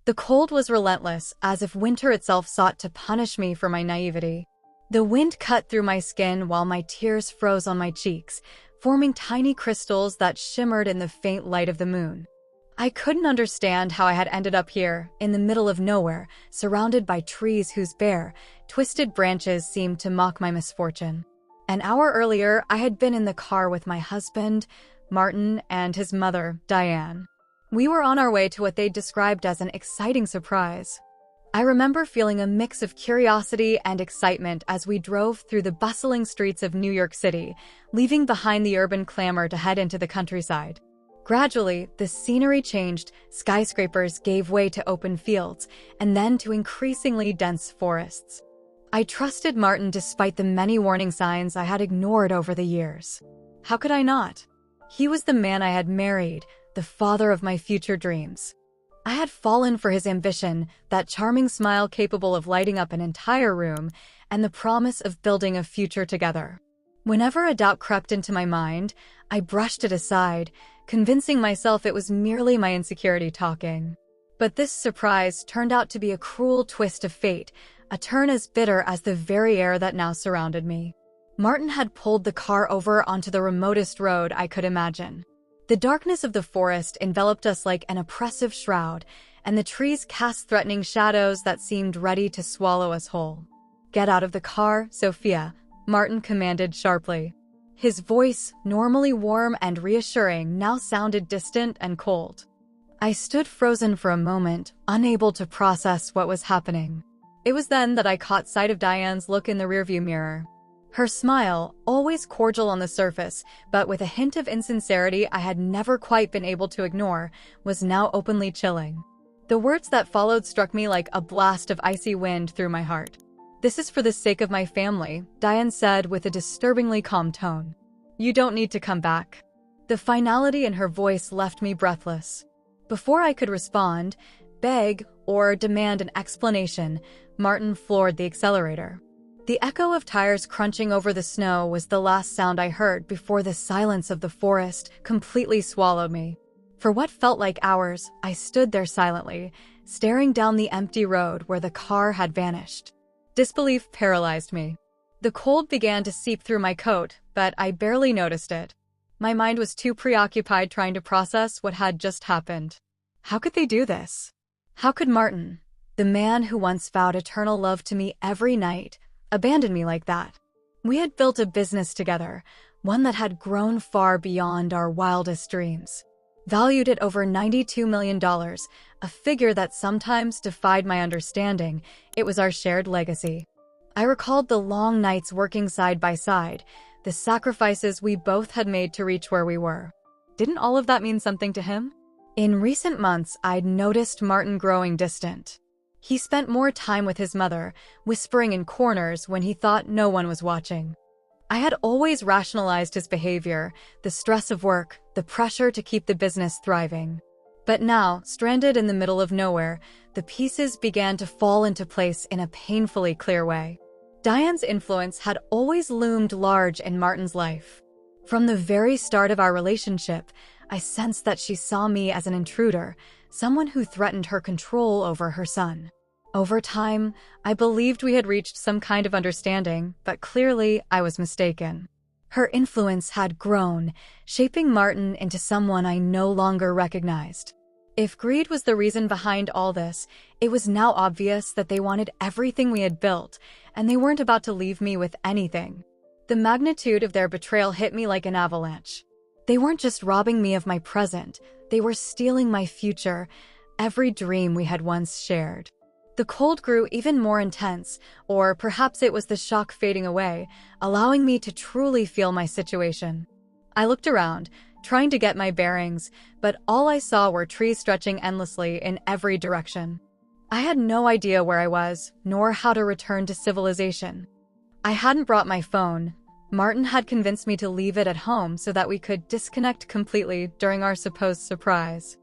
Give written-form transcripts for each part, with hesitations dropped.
The cold was relentless, as if winter itself sought to punish me for my naivety. The wind cut through my skin while my tears froze on my cheeks, forming tiny crystals that shimmered in the faint light of the moon. I couldn't understand how I had ended up here, in the middle of nowhere, surrounded by trees whose bare, twisted branches seemed to mock my misfortune. An hour earlier, I had been in the car with my husband, Martin, and his mother, Diane. We were on our way to what they described as an exciting surprise. I remember feeling a mix of curiosity and excitement as we drove through the bustling streets of New York City, leaving behind the urban clamor to head into the countryside. Gradually, the scenery changed, skyscrapers gave way to open fields, and then to increasingly dense forests. I trusted Martin despite the many warning signs I had ignored over the years. How could I not? He was the man I had married, the father of my future dreams. I had fallen for his ambition, that charming smile capable of lighting up an entire room, and the promise of building a future together. Whenever a doubt crept into my mind, I brushed it aside, convincing myself it was merely my insecurity talking. But this surprise turned out to be a cruel twist of fate, a turn as bitter as the very air that now surrounded me. Martin had pulled the car over onto the remotest road I could imagine. The darkness of the forest enveloped us like an oppressive shroud, and the trees cast threatening shadows that seemed ready to swallow us whole. "Get out of the car, Sophia," Martin commanded sharply. His voice, normally warm and reassuring, now sounded distant and cold. I stood frozen for a moment, unable to process what was happening. It was then that I caught sight of Diane's look in the rearview mirror. Her smile, always cordial on the surface, but with a hint of insincerity I had never quite been able to ignore, was now openly chilling. The words that followed struck me like a blast of icy wind through my heart. "This is for the sake of my family," Diane said with a disturbingly calm tone. "You don't need to come back." The finality in her voice left me breathless. Before I could respond, beg, or demand an explanation, Martin floored the accelerator. The echo of tires crunching over the snow was the last sound I heard before the silence of the forest completely swallowed me. For what felt like hours, I stood there silently, staring down the empty road where the car had vanished. Disbelief paralyzed me. The cold began to seep through my coat, but I barely noticed it. My mind was too preoccupied trying to process what had just happened. How could they do this? How could Martin, the man who once vowed eternal love to me every night, abandon me like that? We had built a business together, one that had grown far beyond our wildest dreams. Valued at over $92 million, a figure that sometimes defied my understanding, it was our shared legacy. I recalled the long nights working side by side, the sacrifices we both had made to reach where we were. Didn't all of that mean something to him? In recent months, I'd noticed Martin growing distant. He spent more time with his mother, whispering in corners when he thought no one was watching. I had always rationalized his behavior, the stress of work, the pressure to keep the business thriving. But now, stranded in the middle of nowhere, the pieces began to fall into place in a painfully clear way. Diane's influence had always loomed large in Martin's life. From the very start of our relationship, I sensed that she saw me as an intruder, someone who threatened her control over her son. Over time, I believed we had reached some kind of understanding, but clearly I was mistaken. Her influence had grown, shaping Martin into someone I no longer recognized. If greed was the reason behind all this, it was now obvious that they wanted everything we had built, and they weren't about to leave me with anything. The magnitude of their betrayal hit me like an avalanche. They weren't just robbing me of my present, they were stealing my future, every dream we had once shared. The cold grew even more intense, or perhaps it was the shock fading away, allowing me to truly feel my situation. I looked around, trying to get my bearings, but all I saw were trees stretching endlessly in every direction. I had no idea where I was, nor how to return to civilization. I hadn't brought my phone. Martin had convinced me to leave it at home so that we could disconnect completely during our supposed surprise.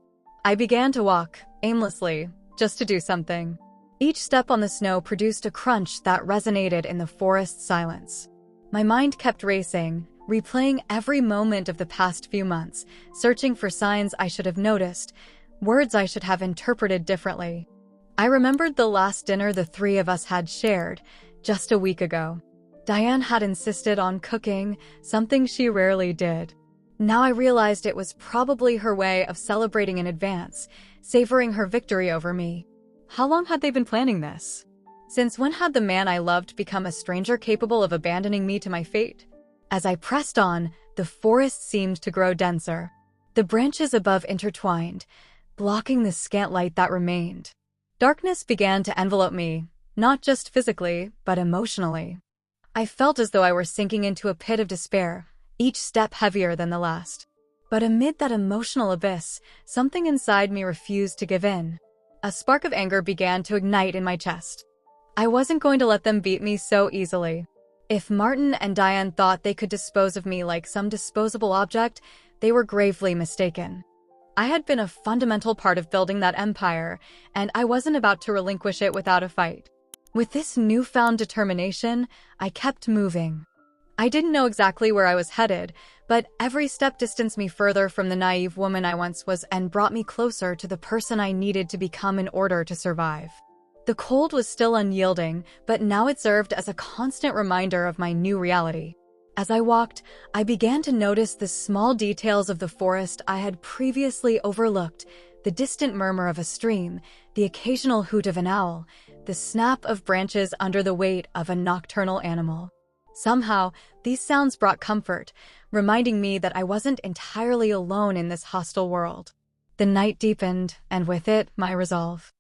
I began to walk, aimlessly, just to do something. Each step on the snow produced a crunch that resonated in the forest silence. My mind kept racing, replaying every moment of the past few months, searching for signs I should have noticed, Words I should have interpreted differently. I remembered the last dinner the three of us had shared, just a week ago. Diane had insisted on cooking, something she rarely did. Now I realized it was probably her way of celebrating in advance, savoring her victory over me. How long had they been planning this? Since when had the man I loved become a stranger capable of abandoning me to my fate? As I pressed on, the forest seemed to grow denser. The branches above intertwined, blocking the scant light that remained. Darkness began to envelop me, not just physically, but emotionally. I felt as though I were sinking into a pit of despair, each step heavier than the last. But amid that emotional abyss, something inside me refused to give in. A spark of anger began to ignite in my chest. I wasn't going to let them beat me so easily. If Martin and Diane thought they could dispose of me like some disposable object, they were gravely mistaken. I had been a fundamental part of building that empire, and I wasn't about to relinquish it without a fight. With this newfound determination, I kept moving. I didn't know exactly where I was headed, but every step distanced me further from the naive woman I once was and brought me closer to the person I needed to become in order to survive. The cold was still unyielding, but now it served as a constant reminder of my new reality. As I walked, I began to notice the small details of the forest I had previously overlooked, the distant murmur of a stream, the occasional hoot of an owl, the snap of branches under the weight of a nocturnal animal. Somehow, these sounds brought comfort, reminding me that I wasn't entirely alone in this hostile world. The night deepened, and with it, my resolve.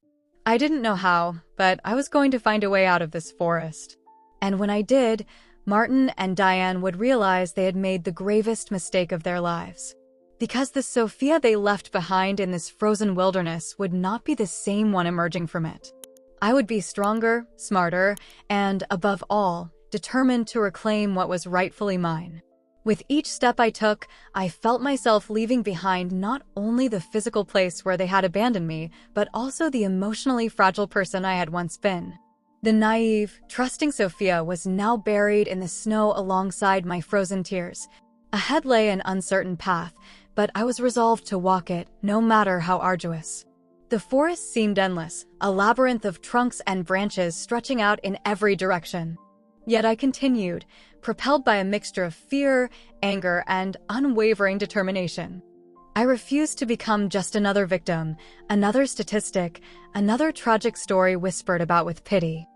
I didn't know how, but I was going to find a way out of this forest. And when I did, Martin and Diane would realize they had made the gravest mistake of their lives. Because the Sophia they left behind in this frozen wilderness would not be the same one emerging from it. I would be stronger, smarter, and, above all, determined to reclaim what was rightfully mine. With each step I took, I felt myself leaving behind not only the physical place where they had abandoned me, but also the emotionally fragile person I had once been. The naive, trusting Sophia was now buried in the snow alongside my frozen tears. Ahead lay an uncertain path, but I was resolved to walk it, no matter how arduous. The forest seemed endless, a labyrinth of trunks and branches stretching out in every direction. Yet I continued, propelled by a mixture of fear, anger, and unwavering determination. I refused to become just another victim, another statistic, another tragic story whispered about with pity.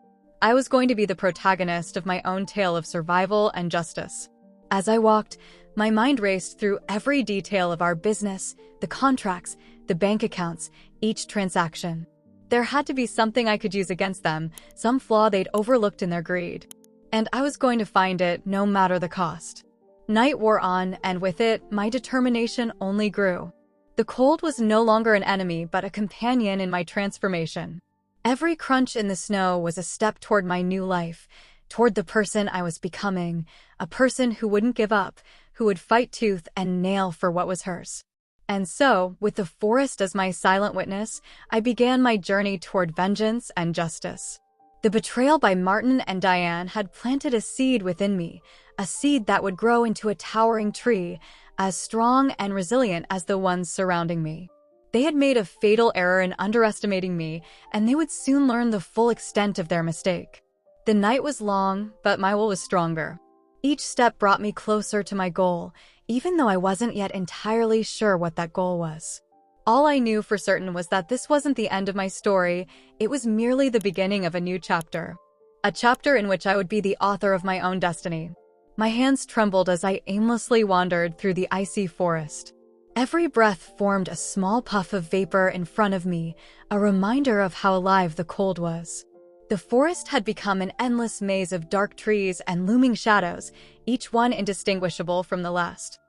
I was going to be the protagonist of my own tale of survival and justice. As I walked, my mind raced through every detail of our business, the contracts, the bank accounts, each transaction. There had to be something I could use against them, some flaw they'd overlooked in their greed. And I was going to find it, no matter the cost. Night wore on, and with it, my determination only grew. The cold was no longer an enemy, but a companion in my transformation. Every crunch in the snow was a step toward my new life, toward the person I was becoming, a person who wouldn't give up, who would fight tooth and nail for what was hers. And so, with the forest as my silent witness, I began my journey toward vengeance and justice. The betrayal by Martin and Diane had planted a seed within me, a seed that would grow into a towering tree, as strong and resilient as the ones surrounding me. They had made a fatal error in underestimating me, and they would soon learn the full extent of their mistake. The night was long, but my will was stronger. Each step brought me closer to my goal, even though I wasn't yet entirely sure what that goal was. All I knew for certain was that this wasn't the end of my story, it was merely the beginning of a new chapter. A chapter in which I would be the author of my own destiny. My hands trembled as I aimlessly wandered through the icy forest. Every breath formed a small puff of vapor in front of me, a reminder of how alive the cold was. The forest had become an endless maze of dark trees and looming shadows, each one indistinguishable from the last.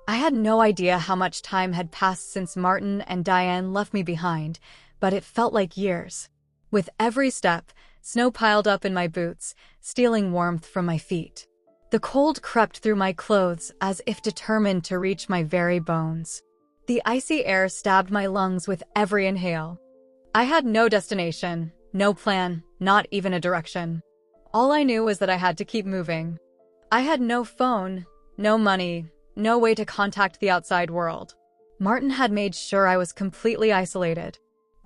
I had no idea how much time had passed since Martin and Diane left me behind, but it felt like years. With every step, snow piled up in my boots, stealing warmth from my feet. The cold crept through my clothes as if determined to reach my very bones. The icy air stabbed my lungs with every inhale. I had no destination, no plan, not even a direction. All I knew was that I had to keep moving. I had no phone, no money, no way to contact the outside world. Martin had made sure I was completely isolated.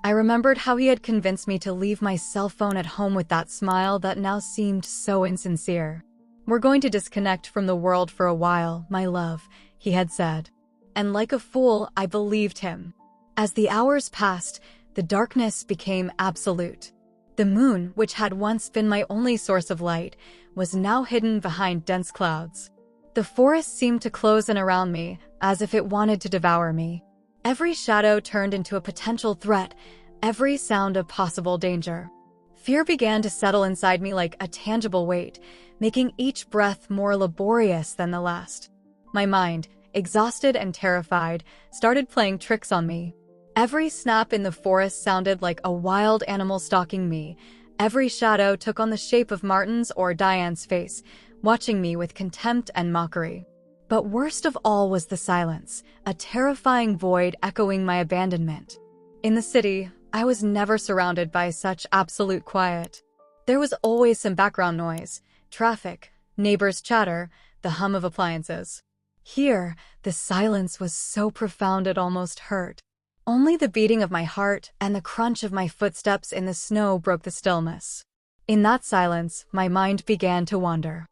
I remembered how he had convinced me to leave my cell phone at home with that smile that now seemed so insincere. "We're going to disconnect from the world for a while, my love," he had said. And like a fool, I believed him. As the hours passed, the darkness became absolute. The moon, which had once been my only source of light, was now hidden behind dense clouds. The forest seemed to close in around me, as if it wanted to devour me. Every shadow turned into a potential threat, every sound a possible danger. Fear began to settle inside me like a tangible weight, making each breath more laborious than the last. My mind, exhausted and terrified, started playing tricks on me. Every snap in the forest sounded like a wild animal stalking me. Every shadow took on the shape of Martin's or Diane's face, watching me with contempt and mockery. But worst of all was the silence, a terrifying void echoing my abandonment. In the city, I was never surrounded by such absolute quiet. There was always some background noise, traffic, neighbors' chatter, the hum of appliances. Here, the silence was so profound it almost hurt. Only the beating of my heart and the crunch of my footsteps in the snow broke the stillness. In that silence, my mind began to wander.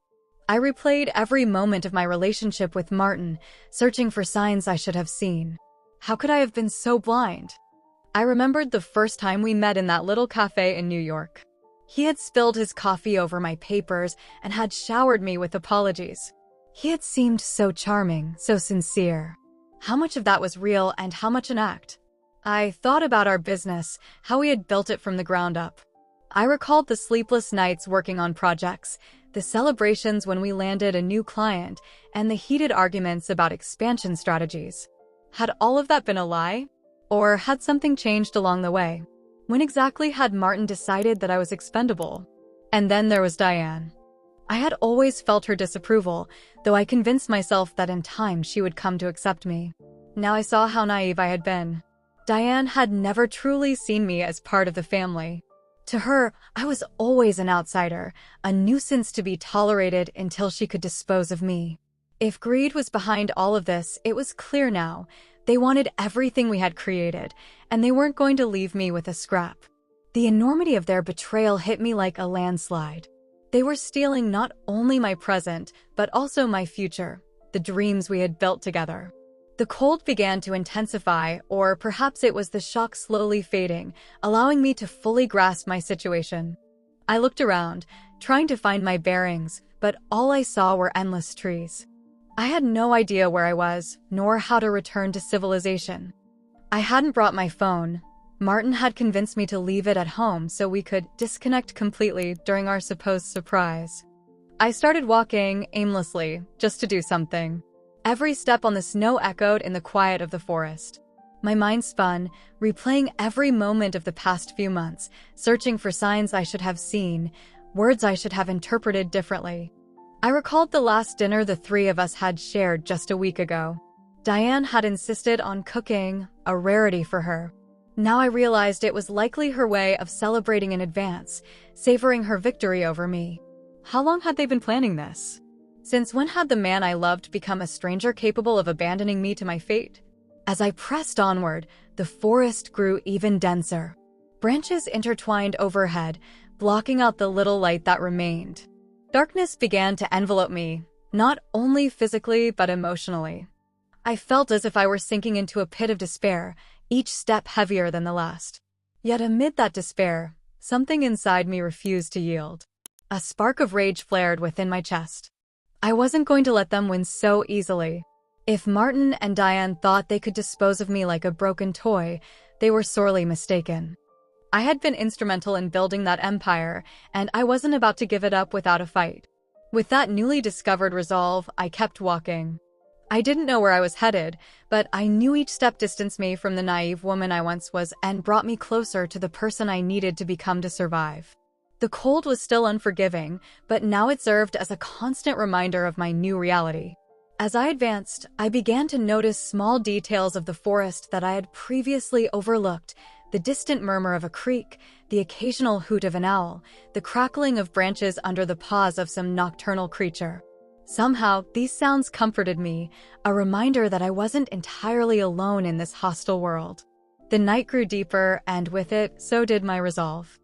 I replayed every moment of my relationship with Martin, searching for signs I should have seen. How could I have been so blind? I remembered the first time we met in that little cafe in New York. He had spilled his coffee over my papers and had showered me with apologies. He had seemed so charming, so sincere. How much of that was real and how much an act? I thought about our business, how we had built it from the ground up. I recalled the sleepless nights working on projects, the celebrations when we landed a new client, and the heated arguments about expansion strategies. Had all of that been a lie? Or had something changed along the way? When exactly had Martin decided that I was expendable? And then there was Diane. I had always felt her disapproval, though I convinced myself that in time she would come to accept me. Now I saw how naive I had been. Diane had never truly seen me as part of the family. To her, I was always an outsider, a nuisance to be tolerated until she could dispose of me. If greed was behind all of this, it was clear now. They wanted everything we had created, and they weren't going to leave me with a scrap. The enormity of their betrayal hit me like a landslide. They were stealing not only my present, but also my future, the dreams we had built together. The cold began to intensify, or perhaps it was the shock slowly fading, allowing me to fully grasp my situation. I looked around, trying to find my bearings, but all I saw were endless trees. I had no idea where I was, nor how to return to civilization. I hadn't brought my phone. Martin had convinced me to leave it at home so we could disconnect completely during our supposed surprise. I started walking aimlessly, just to do something. Every step on the snow echoed in the quiet of the forest. My mind spun, replaying every moment of the past few months, searching for signs I should have seen, words I should have interpreted differently. I recalled the last dinner the three of us had shared just a week ago. Diane had insisted on cooking, a rarity for her. Now I realized it was likely her way of celebrating in advance, savoring her victory over me. How long had they been planning this? Since when had the man I loved become a stranger capable of abandoning me to my fate? As I pressed onward, the forest grew even denser. Branches intertwined overhead, blocking out the little light that remained. Darkness began to envelop me, not only physically but emotionally. I felt as if I were sinking into a pit of despair, each step heavier than the last. Yet amid that despair, something inside me refused to yield. A spark of rage flared within my chest. I wasn't going to let them win so easily. If Martin and Diane thought they could dispose of me like a broken toy, they were sorely mistaken. I had been instrumental in building that empire, and I wasn't about to give it up without a fight. With that newly discovered resolve, I kept walking. I didn't know where I was headed, but I knew each step distanced me from the naive woman I once was and brought me closer to the person I needed to become to survive. The cold was still unforgiving, but now it served as a constant reminder of my new reality. As I advanced, I began to notice small details of the forest that I had previously overlooked: the distant murmur of a creek, the occasional hoot of an owl, the crackling of branches under the paws of some nocturnal creature. Somehow, these sounds comforted me, a reminder that I wasn't entirely alone in this hostile world. The night grew deeper, and with it, so did my resolve.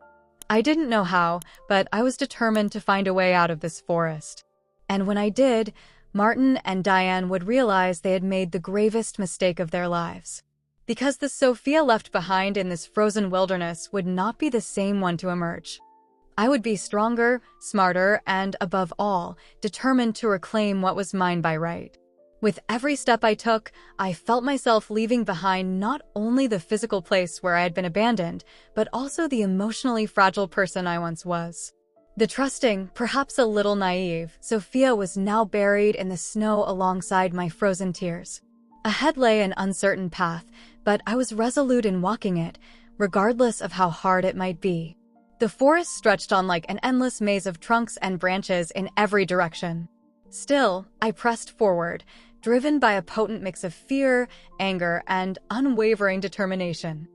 I didn't know how, but I was determined to find a way out of this forest. And when I did, Martin and Diane would realize they had made the gravest mistake of their lives. Because the Sophia left behind in this frozen wilderness would not be the same one to emerge. I would be stronger, smarter, and, above all, determined to reclaim what was mine by right. With every step I took, I felt myself leaving behind not only the physical place where I had been abandoned, but also the emotionally fragile person I once was. The trusting, perhaps a little naive, Sophia was now buried in the snow alongside my frozen tears. Ahead lay an uncertain path, but I was resolute in walking it, regardless of how hard it might be. The forest stretched on like an endless maze of trunks and branches in every direction. Still, I pressed forward, driven by a potent mix of fear, anger, and unwavering determination.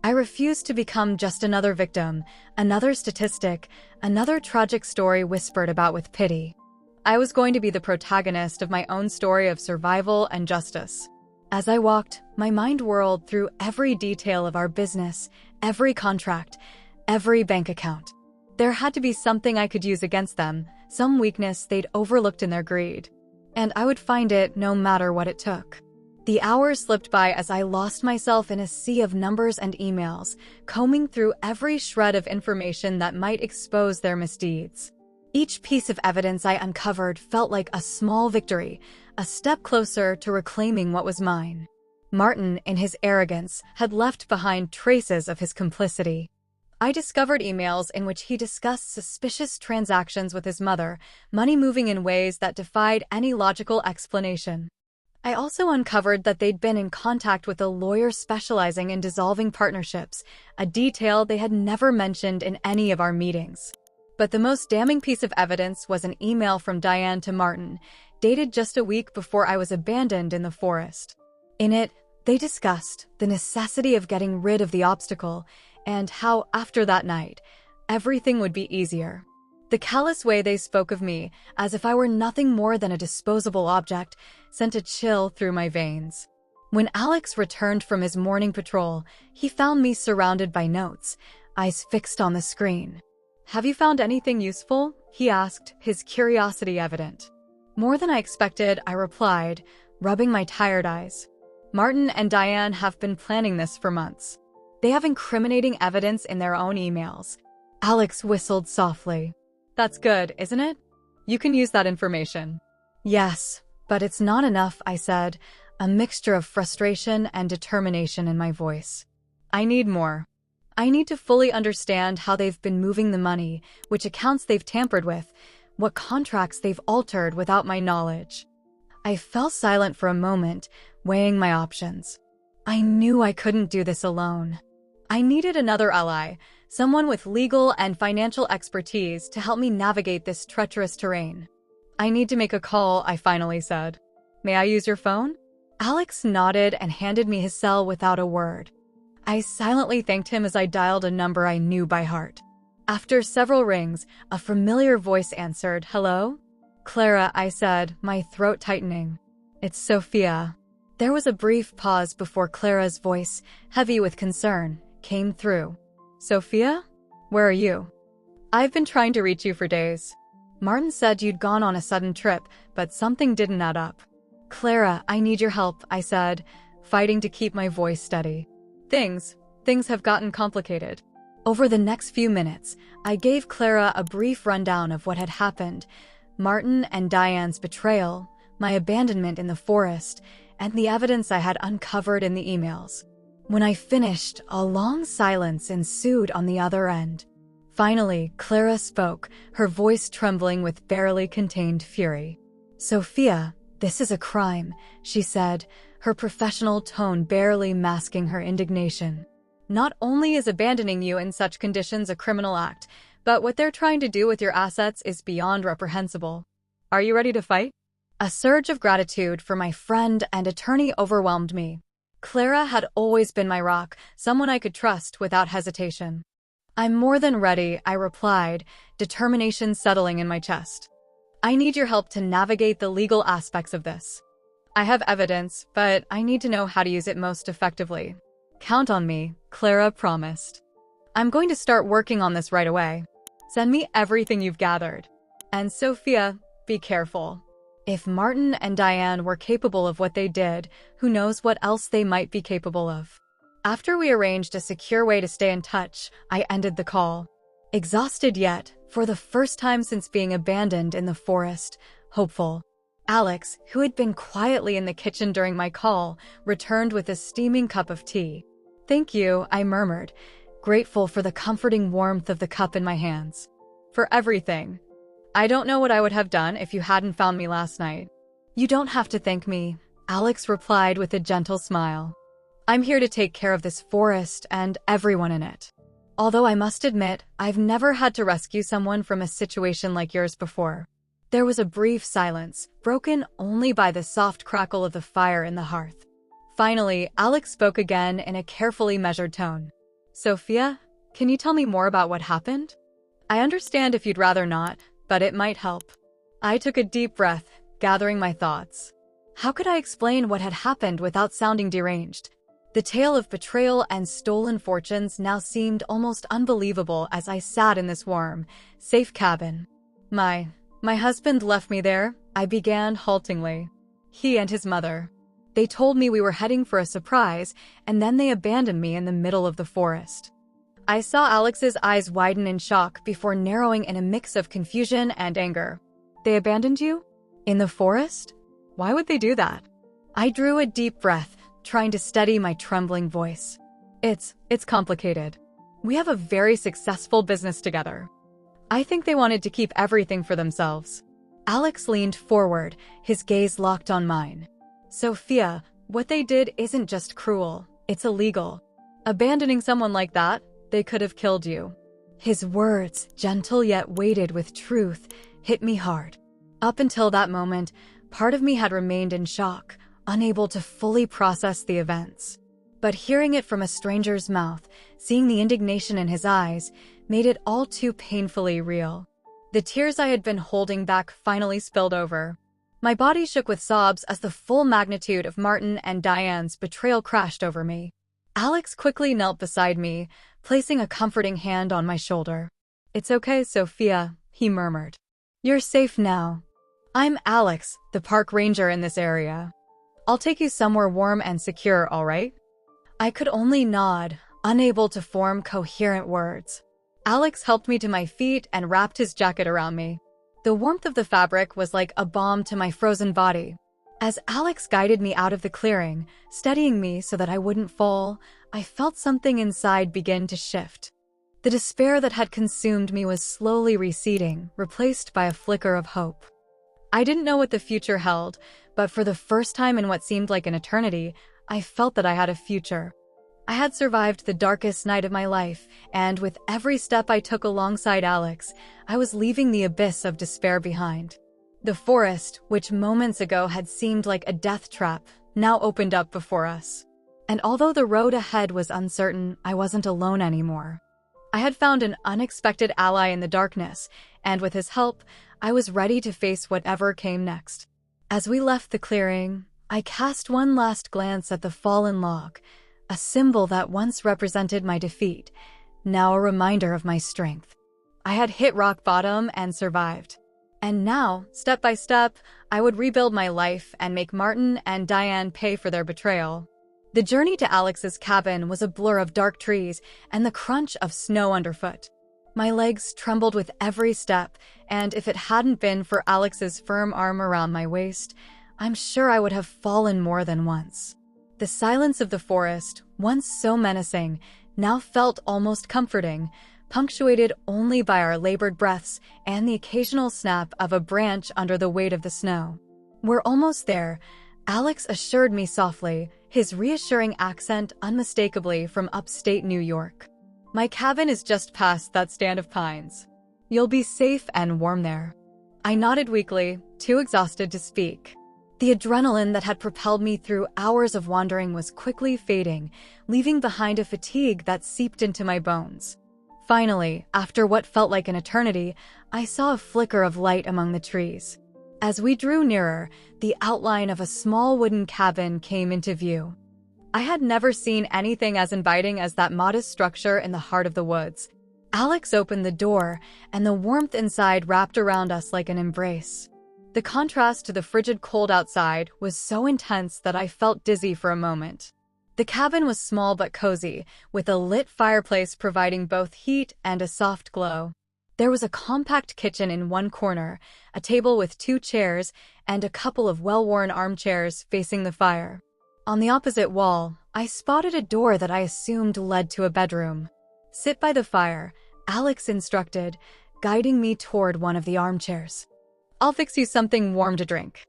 I refused to become just another victim, another statistic, another tragic story whispered about with pity. I was going to be the protagonist of my own story of survival and justice. As I walked, my mind whirled through every detail of our business, every contract, every bank account. There had to be something I could use against them, some weakness they'd overlooked in their greed. And I would find it no matter what it took. The hours slipped by as I lost myself in a sea of numbers and emails, combing through every shred of information that might expose their misdeeds. Each piece of evidence I uncovered felt like a small victory, a step closer to reclaiming what was mine. Martin, in his arrogance, had left behind traces of his complicity. I discovered emails in which he discussed suspicious transactions with his mother, money moving in ways that defied any logical explanation. I also uncovered that they'd been in contact with a lawyer specializing in dissolving partnerships, a detail they had never mentioned in any of our meetings. But the most damning piece of evidence was an email from Diane to Martin, dated just a week before I was abandoned in the forest. In it, they discussed the necessity of getting rid of the obstacle and how, after that night, everything would be easier. The callous way they spoke of me, as if I were nothing more than a disposable object, sent a chill through my veins. When Alex returned from his morning patrol, he found me surrounded by notes, eyes fixed on the screen. "Have you found anything useful?" he asked, his curiosity evident. "More than I expected," I replied, rubbing my tired eyes. "Martin and Diane have been planning this for months. They have incriminating evidence in their own emails." Alex whistled softly. "That's good, isn't it? You can use that information." "Yes, but it's not enough," I said, a mixture of frustration and determination in my voice. "I need more. I need to fully understand how they've been moving the money, which accounts they've tampered with, what contracts they've altered without my knowledge." I fell silent for a moment, weighing my options. I knew I couldn't do this alone. I needed another ally, someone with legal and financial expertise to help me navigate this treacherous terrain. "I need to make a call," I finally said. "May I use your phone?" Alex nodded and handed me his cell without a word. I silently thanked him as I dialed a number I knew by heart. After several rings, a familiar voice answered. "Hello?" "Clara," I said, my throat tightening. "It's Sophia." There was a brief pause before Clara's voice, heavy with concern, came through. "Sophia? Where are you? I've been trying to reach you for days. Martin said you'd gone on a sudden trip, but something didn't add up." "Clara, I need your help," I said, fighting to keep my voice steady. Things have gotten complicated." Over the next few minutes, I gave Clara a brief rundown of what had happened: Martin and Diane's betrayal, my abandonment in the forest, and the evidence I had uncovered in the emails. When I finished, a long silence ensued on the other end. Finally, Clara spoke, her voice trembling with barely contained fury. "Sophia, this is a crime," she said, her professional tone barely masking her indignation. "Not only is abandoning you in such conditions a criminal act, but what they're trying to do with your assets is beyond reprehensible. Are you ready to fight?" A surge of gratitude for my friend and attorney overwhelmed me. Clara had always been my rock, someone I could trust without hesitation. "I'm more than ready," I replied, determination settling in my chest. I need your help to navigate the legal aspects of this. I have evidence, but I need to know how to use it most effectively. Count on me, Clara promised. I'm going to start working on this right away. Send me everything you've gathered. And Sophia, be careful. If Martin and Diane were capable of what they did, who knows what else they might be capable of. After we arranged a secure way to stay in touch, I ended the call. Exhausted yet, for the first time since being abandoned in the forest, hopeful. Alex, who had been quietly in the kitchen during my call, returned with a steaming cup of tea. Thank you, I murmured, grateful for the comforting warmth of the cup in my hands. For everything. I don't know what I would have done if you hadn't found me last night. You don't have to thank me, Alex replied with a gentle smile. I'm here to take care of this forest and everyone in it. Although I must admit, I've never had to rescue someone from a situation like yours before. There was a brief silence, broken only by the soft crackle of the fire in the hearth. Finally, Alex spoke again in a carefully measured tone. Sophia, can you tell me more about what happened? I understand if you'd rather not, but it might help. I took a deep breath, gathering my thoughts. How could I explain what had happened without sounding deranged? The tale of betrayal and stolen fortunes now seemed almost unbelievable as I sat in this warm, safe cabin. My husband left me there, I began haltingly. He and his mother. They told me we were heading for a surprise, and then they abandoned me in the middle of the forest. I saw Alex's eyes widen in shock before narrowing in a mix of confusion and anger. They abandoned you? In the forest? Why would they do that? I drew a deep breath, trying to steady my trembling voice. It's complicated. We have a very successful business together. I think they wanted to keep everything for themselves. Alex leaned forward, his gaze locked on mine. Sophia, what they did isn't just cruel, it's illegal. Abandoning someone like that, they could have killed you. His words, gentle yet weighted with truth, hit me hard. Up until that moment, part of me had remained in shock, unable to fully process the events. But hearing it from a stranger's mouth, seeing the indignation in his eyes, made it all too painfully real. The tears I had been holding back finally spilled over. My body shook with sobs as the full magnitude of Martin and Diane's betrayal crashed over me. Alex quickly knelt beside me, placing a comforting hand on my shoulder. It's okay, Sophia, he murmured. You're safe now. I'm Alex, the park ranger in this area. I'll take you somewhere warm and secure, all right? I could only nod, unable to form coherent words. Alex helped me to my feet and wrapped his jacket around me. The warmth of the fabric was like a balm to my frozen body. As Alex guided me out of the clearing, steadying me so that I wouldn't fall, I felt something inside begin to shift. The despair that had consumed me was slowly receding, replaced by a flicker of hope. I didn't know what the future held, but for the first time in what seemed like an eternity, I felt that I had a future. I had survived the darkest night of my life, and with every step I took alongside Alex, I was leaving the abyss of despair behind. The forest, which moments ago had seemed like a death trap, now opened up before us. And although the road ahead was uncertain, I wasn't alone anymore. I had found an unexpected ally in the darkness, and with his help, I was ready to face whatever came next. As we left the clearing, I cast one last glance at the fallen log, a symbol that once represented my defeat, now a reminder of my strength. I had hit rock bottom and survived. And now, step by step, I would rebuild my life and make Martin and Diane pay for their betrayal. The journey to Alex's cabin was a blur of dark trees and the crunch of snow underfoot. My legs trembled with every step, and if it hadn't been for Alex's firm arm around my waist, I'm sure I would have fallen more than once. The silence of the forest, once so menacing, now felt almost comforting, punctuated only by our labored breaths and the occasional snap of a branch under the weight of the snow. We're almost there, Alex assured me softly, his reassuring accent unmistakably from upstate New York. My cabin is just past that stand of pines. You'll be safe and warm there. I nodded weakly, too exhausted to speak. The adrenaline that had propelled me through hours of wandering was quickly fading, leaving behind a fatigue that seeped into my bones. Finally, after what felt like an eternity, I saw a flicker of light among the trees. As we drew nearer, the outline of a small wooden cabin came into view. I had never seen anything as inviting as that modest structure in the heart of the woods. Alex opened the door, and the warmth inside wrapped around us like an embrace. The contrast to the frigid cold outside was so intense that I felt dizzy for a moment. The cabin was small but cozy, with a lit fireplace providing both heat and a soft glow. There was a compact kitchen in one corner, a table with 2 chairs, and a couple of well-worn armchairs facing the fire. On the opposite wall, I spotted a door that I assumed led to a bedroom. "Sit by the fire," Alex instructed, guiding me toward one of the armchairs. "I'll fix you something warm to drink."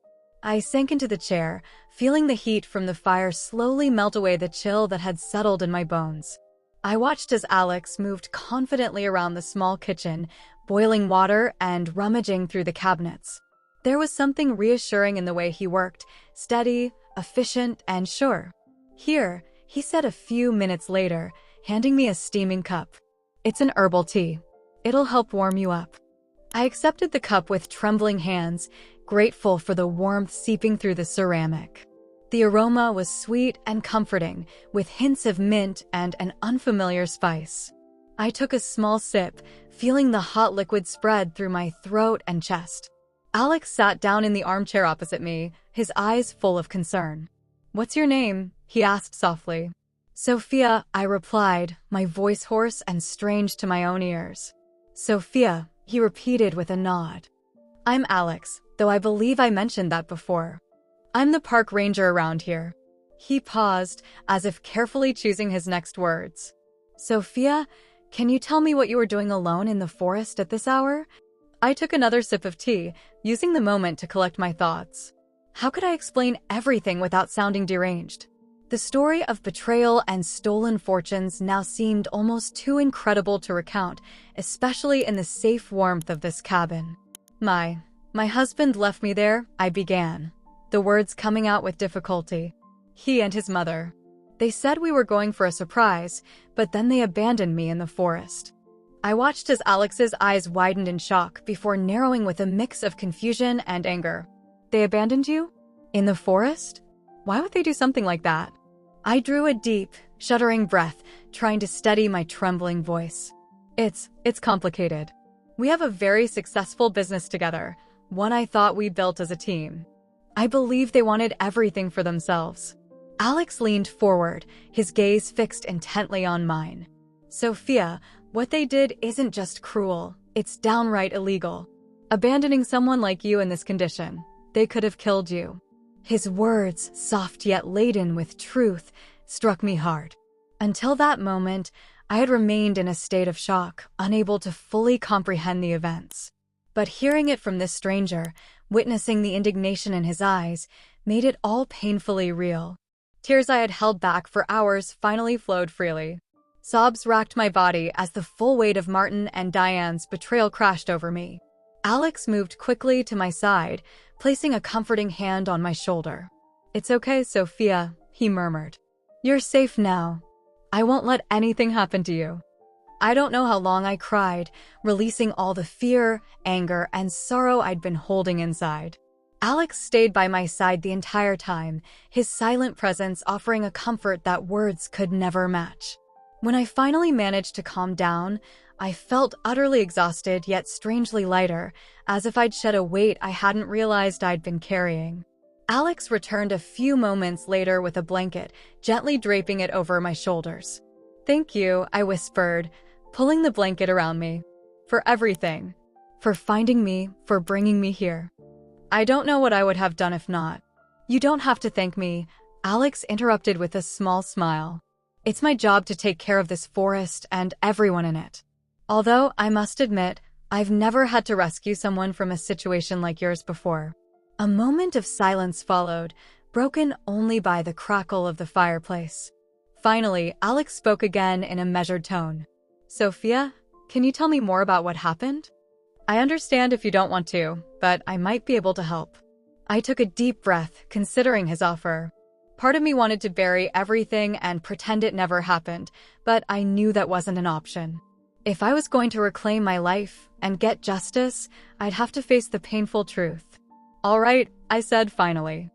I sank into the chair, feeling the heat from the fire slowly melt away the chill that had settled in my bones. I watched as Alex moved confidently around the small kitchen, boiling water and rummaging through the cabinets. There was something reassuring in the way he worked, steady, efficient, and sure. "Here," he said a few minutes later, handing me a steaming cup. "It's an herbal tea. It'll help warm you up." I accepted the cup with trembling hands, grateful for the warmth seeping through the ceramic. The aroma was sweet and comforting, with hints of mint and an unfamiliar spice. I took a small sip, feeling the hot liquid spread through my throat and chest. Alex sat down in the armchair opposite me, his eyes full of concern. "What's your name?" he asked softly. "Sophia," I replied, my voice hoarse and strange to my own ears. "Sophia," he repeated with a nod. "I'm Alex, though I believe I mentioned that before. I'm the park ranger around here." He paused, as if carefully choosing his next words. "Sophia, can you tell me what you were doing alone in the forest at this hour?" I took another sip of tea, using the moment to collect my thoughts. How could I explain everything without sounding deranged? The story of betrayal and stolen fortunes now seemed almost too incredible to recount, especially in the safe warmth of this cabin. My husband left me there," I began, the words coming out with difficulty. "He and his mother. They said we were going for a surprise, but then they abandoned me in the forest." I watched as Alex's eyes widened in shock before narrowing with a mix of confusion and anger. "They abandoned you? In the forest? Why would they do something like that?" I drew a deep, shuddering breath, trying to steady my trembling voice. It's complicated. We have a very successful business together, one I thought we built as a team. I believe they wanted everything for themselves." Alex leaned forward, his gaze fixed intently on mine. "Sophia, what they did isn't just cruel, it's downright illegal. Abandoning someone like you in this condition, they could have killed you." His words, soft yet laden with truth, struck me hard. Until that moment, I had remained in a state of shock, unable to fully comprehend the events. But hearing it from this stranger, witnessing the indignation in his eyes, made it all painfully real. Tears I had held back for hours finally flowed freely. Sobs racked my body as the full weight of Martin and Diane's betrayal crashed over me. Alex moved quickly to my side, placing a comforting hand on my shoulder. "It's okay, Sophia," he murmured. "You're safe now. I won't let anything happen to you." I don't know how long I cried, releasing all the fear, anger, and sorrow I'd been holding inside. Alex stayed by my side the entire time, his silent presence offering a comfort that words could never match. When I finally managed to calm down, I felt utterly exhausted yet strangely lighter, as if I'd shed a weight I hadn't realized I'd been carrying. Alex returned a few moments later with a blanket, gently draping it over my shoulders. "Thank you," I whispered, pulling the blanket around me. "For everything. For finding me, for bringing me here. I don't know what I would have done if not." "You don't have to thank me," Alex interrupted with a small smile. "It's my job to take care of this forest and everyone in it. Although, I must admit, I've never had to rescue someone from a situation like yours before." A moment of silence followed, broken only by the crackle of the fireplace. Finally, Alex spoke again in a measured tone. "Sophia, can you tell me more about what happened? I understand if you don't want to, but I might be able to help." I took a deep breath, considering his offer. Part of me wanted to bury everything and pretend it never happened, but I knew that wasn't an option. If I was going to reclaim my life and get justice, I'd have to face the painful truth. All right, I said finally.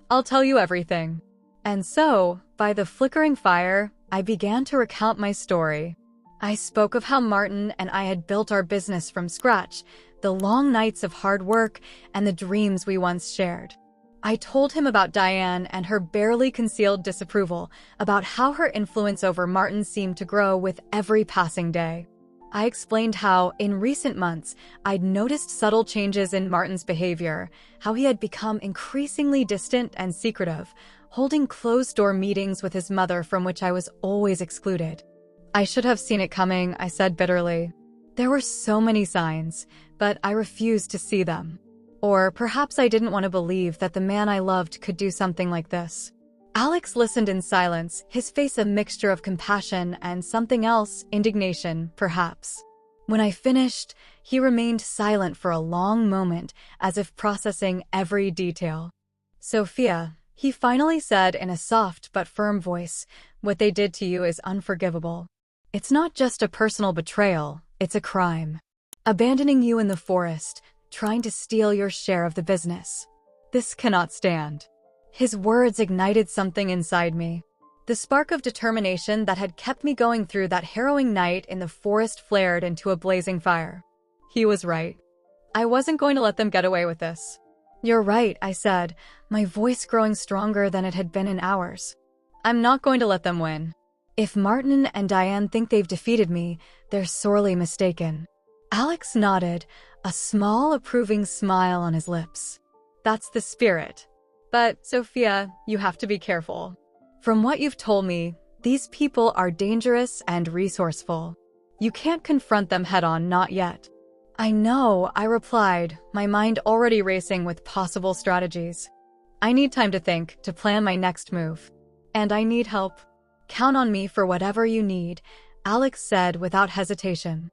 I'll tell you everything. And so, by the flickering fire, I began to recount my story. I spoke of how Martin and I had built our business from scratch, the long nights of hard work, and the dreams we once shared. I told him about Diane and her barely concealed disapproval, about how her influence over Martin seemed to grow with every passing day. I explained how, in recent months, I'd noticed subtle changes in Martin's behavior, how he had become increasingly distant and secretive, holding closed-door meetings with his mother from which I was always excluded. I should have seen it coming, I said bitterly. There were so many signs, but I refused to see them. Or perhaps I didn't want to believe that the man I loved could do something like this. Alex listened in silence, his face a mixture of compassion and something else, indignation, perhaps. When I finished, he remained silent for a long moment, as if processing every detail. Sophia, he finally said in a soft but firm voice, what they did to you is unforgivable. It's not just a personal betrayal, it's a crime. Abandoning you in the forest, trying to steal your share of the business. This cannot stand. His words ignited something inside me. The spark of determination that had kept me going through that harrowing night in the forest flared into a blazing fire. He was right. I wasn't going to let them get away with this. You're right, I said, my voice growing stronger than it had been in hours. I'm not going to let them win. If Martin and Diane think they've defeated me, they're sorely mistaken. Alex nodded, a small, approving smile on his lips. That's the spirit. But, Sophia, you have to be careful. From what you've told me, these people are dangerous and resourceful. You can't confront them head-on, not yet. I know, I replied, my mind already racing with possible strategies. I need time to think, to plan my next move. And I need help. Count on me for whatever you need, Alex said without hesitation.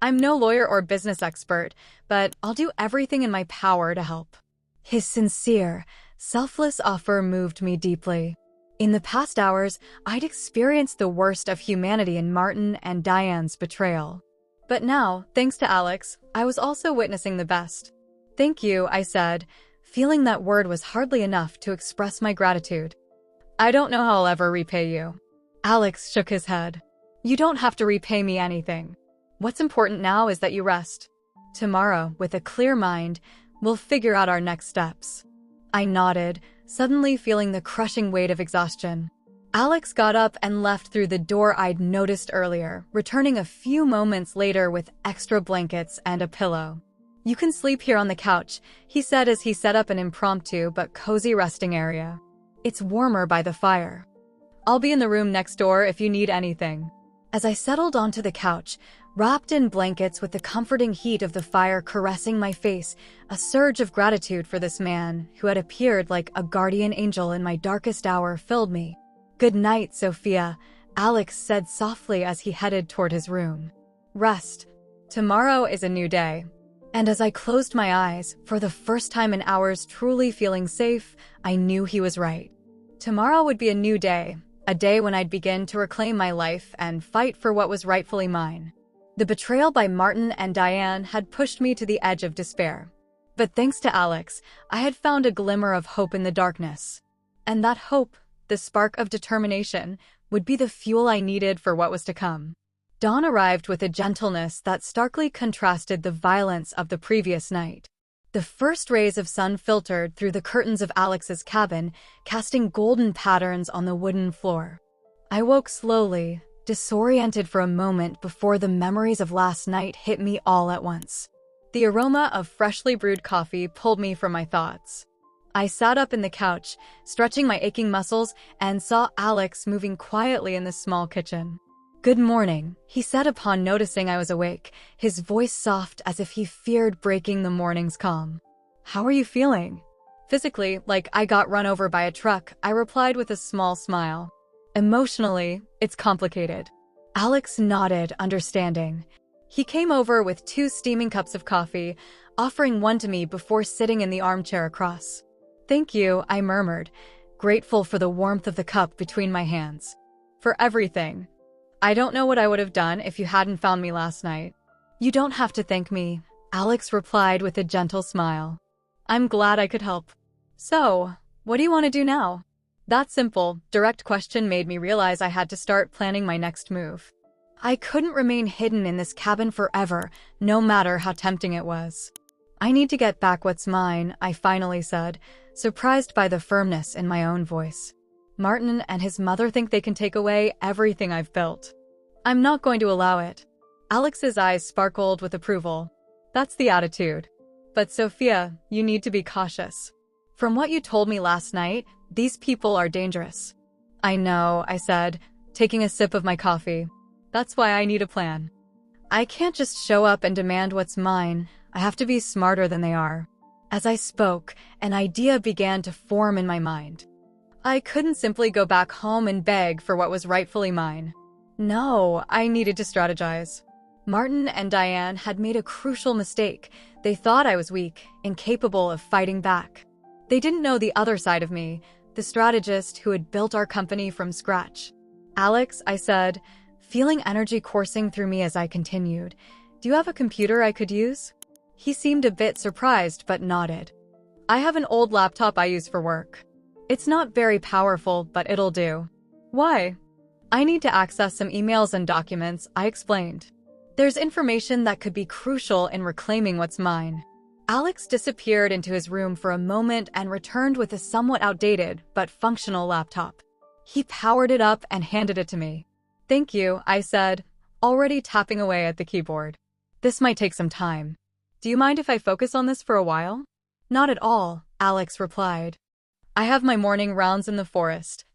I'm no lawyer or business expert, but I'll do everything in my power to help. His sincere, selfless offer moved me deeply. In the past hours, I'd experienced the worst of humanity in Martin and Diane's betrayal. But now, thanks to Alex, I was also witnessing the best. Thank you, I said, feeling that word was hardly enough to express my gratitude. I don't know how I'll ever repay you. Alex shook his head. You don't have to repay me anything. What's important now is that you rest. Tomorrow, with a clear mind, we'll figure out our next steps. I nodded, suddenly feeling the crushing weight of exhaustion. Alex got up and left through the door I'd noticed earlier, returning a few moments later with extra blankets and a pillow. You can sleep here on the couch, he said as he set up an impromptu but cozy resting area. It's warmer by the fire. I'll be in the room next door if you need anything. As I settled onto the couch, wrapped in blankets with the comforting heat of the fire caressing my face, a surge of gratitude for this man, who had appeared like a guardian angel in my darkest hour, filled me. Good night, Sophia, Alex said softly as he headed toward his room. Rest. Tomorrow is a new day. And as I closed my eyes, for the first time in hours truly feeling safe, I knew he was right. Tomorrow would be a new day, a day when I'd begin to reclaim my life and fight for what was rightfully mine. The betrayal by Martin and Diane had pushed me to the edge of despair. But thanks to Alex, I had found a glimmer of hope in the darkness. And that hope, the spark of determination, would be the fuel I needed for what was to come. Dawn arrived with a gentleness that starkly contrasted the violence of the previous night. The first rays of sun filtered through the curtains of Alex's cabin, casting golden patterns on the wooden floor. I woke slowly, disoriented for a moment before the memories of last night hit me all at once. The aroma of freshly brewed coffee pulled me from my thoughts. I sat up in the couch, stretching my aching muscles, and saw Alex moving quietly in the small kitchen. Good morning, he said upon noticing I was awake, his voice soft as if he feared breaking the morning's calm. How are you feeling? Physically, like I got run over by a truck, I replied with a small smile. Emotionally, it's complicated. Alex nodded, understanding. He came over with 2 steaming cups of coffee, offering one to me before sitting in the armchair across. Thank you, I murmured, grateful for the warmth of the cup between my hands. For everything. I don't know what I would have done if you hadn't found me last night. You don't have to thank me, Alex replied with a gentle smile. I'm glad I could help. So, what do you want to do now? That simple, direct question made me realize I had to start planning my next move. I couldn't remain hidden in this cabin forever, no matter how tempting it was. I need to get back what's mine, I finally said, surprised by the firmness in my own voice. Martin and his mother think they can take away everything I've built. I'm not going to allow it. Alex's eyes sparkled with approval. That's the attitude. But Sophia, you need to be cautious. From what you told me last night, these people are dangerous. I know, I said, taking a sip of my coffee. That's why I need a plan. I can't just show up and demand what's mine. I have to be smarter than they are. As I spoke, an idea began to form in my mind. I couldn't simply go back home and beg for what was rightfully mine. No, I needed to strategize. Martin and Diane had made a crucial mistake. They thought I was weak, incapable of fighting back. They didn't know the other side of me, the strategist who had built our company from scratch. Alex, I said, feeling energy coursing through me as I continued, do you have a computer I could use? He seemed a bit surprised but nodded. I have an old laptop I use for work. It's not very powerful, but it'll do. Why? I need to access some emails and documents, I explained. There's information that could be crucial in reclaiming what's mine. Alex disappeared into his room for a moment and returned with a somewhat outdated but functional laptop. He powered it up and handed it to me. Thank you, I said, already tapping away at the keyboard. This might take some time. Do you mind if I focus on this for a while? Not at all, Alex replied. I have my morning rounds in the forest.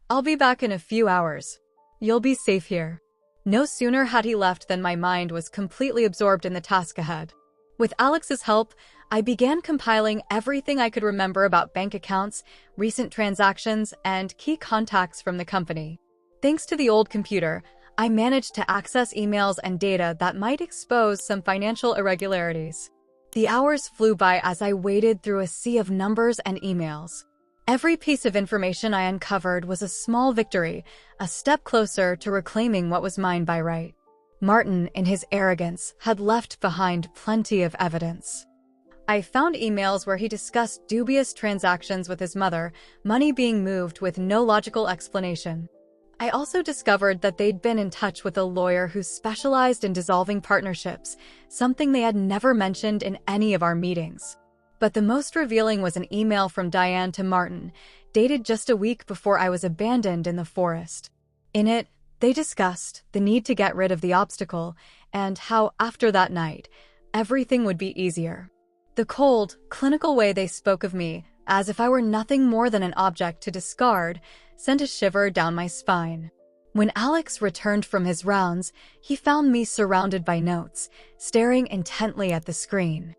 I'll be back in a few hours. You'll be safe here. No sooner had he left than my mind was completely absorbed in the task ahead. With Alex's help, I began compiling everything I could remember about bank accounts, recent transactions, and key contacts from the company. Thanks to the old computer, I managed to access emails and data that might expose some financial irregularities. The hours flew by as I waded through a sea of numbers and emails. Every piece of information I uncovered was a small victory, a step closer to reclaiming what was mine by right. Martin, in his arrogance, had left behind plenty of evidence. I found emails where he discussed dubious transactions with his mother, money being moved with no logical explanation. I also discovered that they'd been in touch with a lawyer who specialized in dissolving partnerships, something they had never mentioned in any of our meetings. But the most revealing was an email from Diane to Martin, dated just a week before I was abandoned in the forest. In it, they discussed the need to get rid of the obstacle and how, after that night, everything would be easier. The cold, clinical way they spoke of me, as if I were nothing more than an object to discard, sent a shiver down my spine. When Alex returned from his rounds, he found me surrounded by notes, staring intently at the screen.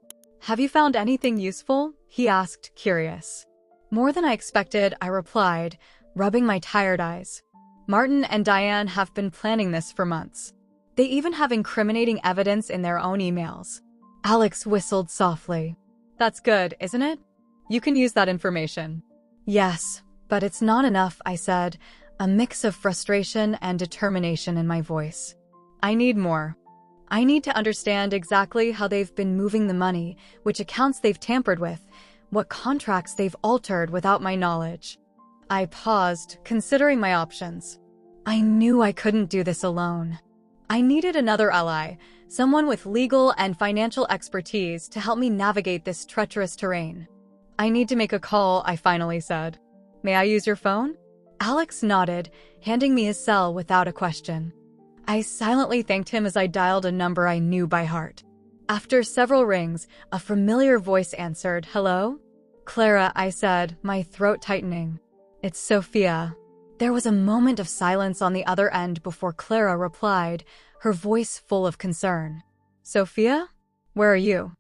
Have you found anything useful? He asked, curious. More than I expected, I replied, rubbing my tired eyes. Martin and Diane have been planning this for months. They even have incriminating evidence in their own emails. Alex whistled softly. That's good, isn't it? You can use that information. Yes, but it's not enough, I said, a mix of frustration and determination in my voice. I need more. I need to understand exactly how they've been moving the money, which accounts they've tampered with, what contracts they've altered without my knowledge. I paused, considering my options. I knew I couldn't do this alone. I needed another ally, someone with legal and financial expertise to help me navigate this treacherous terrain. I need to make a call, I finally said. May I use your phone? Alex nodded, handing me his cell without a question. I silently thanked him as I dialed a number I knew by heart. After several rings, a familiar voice answered, Hello? Clara, I said, my throat tightening. It's Sophia. There was a moment of silence on the other end before Clara replied, her voice full of concern. Sophia? Where are you?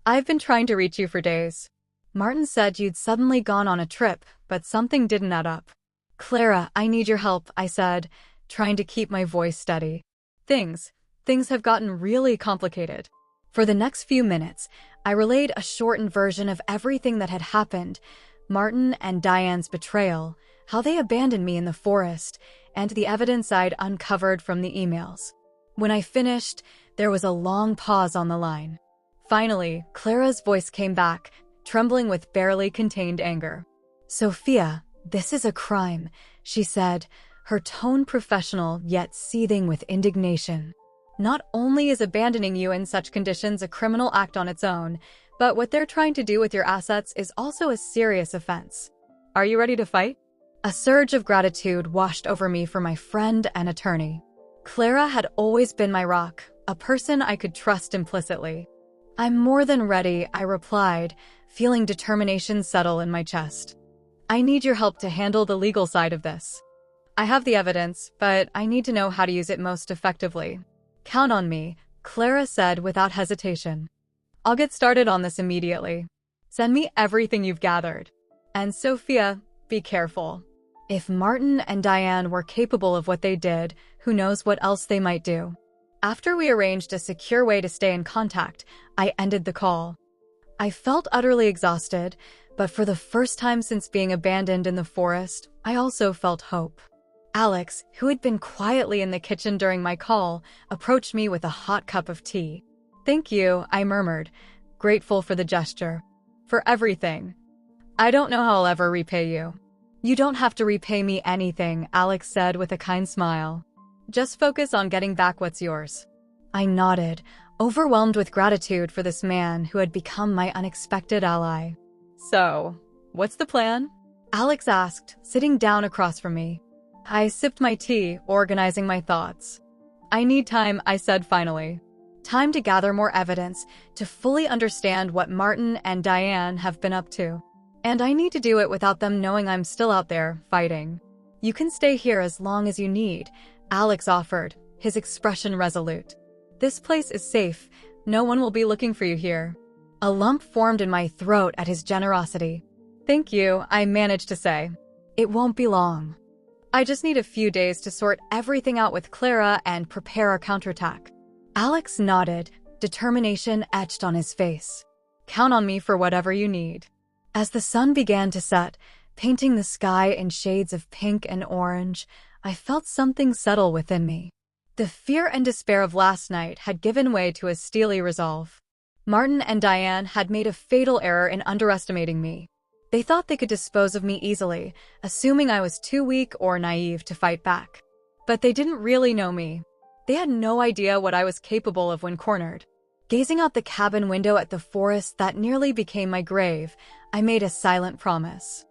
I've been trying to reach you for days. Martin said you'd suddenly gone on a trip, but something didn't add up. Clara, I need your help, I said, trying to keep my voice steady. Things have gotten really complicated. For the next few minutes, I relayed a shortened version of everything that had happened, Martin and Diane's betrayal, how they abandoned me in the forest, and the evidence I'd uncovered from the emails. When I finished, there was a long pause on the line. Finally, Clara's voice came back, trembling with barely contained anger. "Sophia, this is a crime," she said, her tone professional yet seething with indignation. "Not only is abandoning you in such conditions a criminal act on its own, but what they're trying to do with your assets is also a serious offense. Are you ready to fight?" A surge of gratitude washed over me for my friend and attorney. Clara had always been my rock, a person I could trust implicitly. "I'm more than ready," I replied, feeling determination settle in my chest. "I need your help to handle the legal side of this. I have the evidence, but I need to know how to use it most effectively." "Count on me," Clara said without hesitation. "I'll get started on this immediately. Send me everything you've gathered. And Sophia, be careful. If Martin and Diane were capable of what they did, who knows what else they might do." After we arranged a secure way to stay in contact, I ended the call. I felt utterly exhausted, but for the first time since being abandoned in the forest, I also felt hope. Alex, who had been quietly in the kitchen during my call, approached me with a hot cup of tea. "Thank you," I murmured, grateful for the gesture. "For everything. I don't know how I'll ever repay you." "You don't have to repay me anything," Alex said with a kind smile. "Just focus on getting back what's yours." I nodded, overwhelmed with gratitude for this man who had become my unexpected ally. "So, what's the plan?" Alex asked, sitting down across from me. I sipped my tea, organizing my thoughts. "I need time," I said finally. "Time to gather more evidence, to fully understand what Martin and Diane have been up to. And I need to do it without them knowing I'm still out there, fighting." "You can stay here as long as you need," Alex offered, his expression resolute. "This place is safe. No one will be looking for you here." A lump formed in my throat at his generosity. "Thank you," I managed to say. "It won't be long. I just need a few days to sort everything out with Clara and prepare our counterattack." Alex nodded, determination etched on his face. "Count on me for whatever you need." As the sun began to set, painting the sky in shades of pink and orange, I felt something settle within me. The fear and despair of last night had given way to a steely resolve. Martin and Diane had made a fatal error in underestimating me. They thought they could dispose of me easily, assuming I was too weak or naive to fight back. But they didn't really know me. They had no idea what I was capable of when cornered. Gazing out the cabin window at the forest that nearly became my grave, I made a silent promise.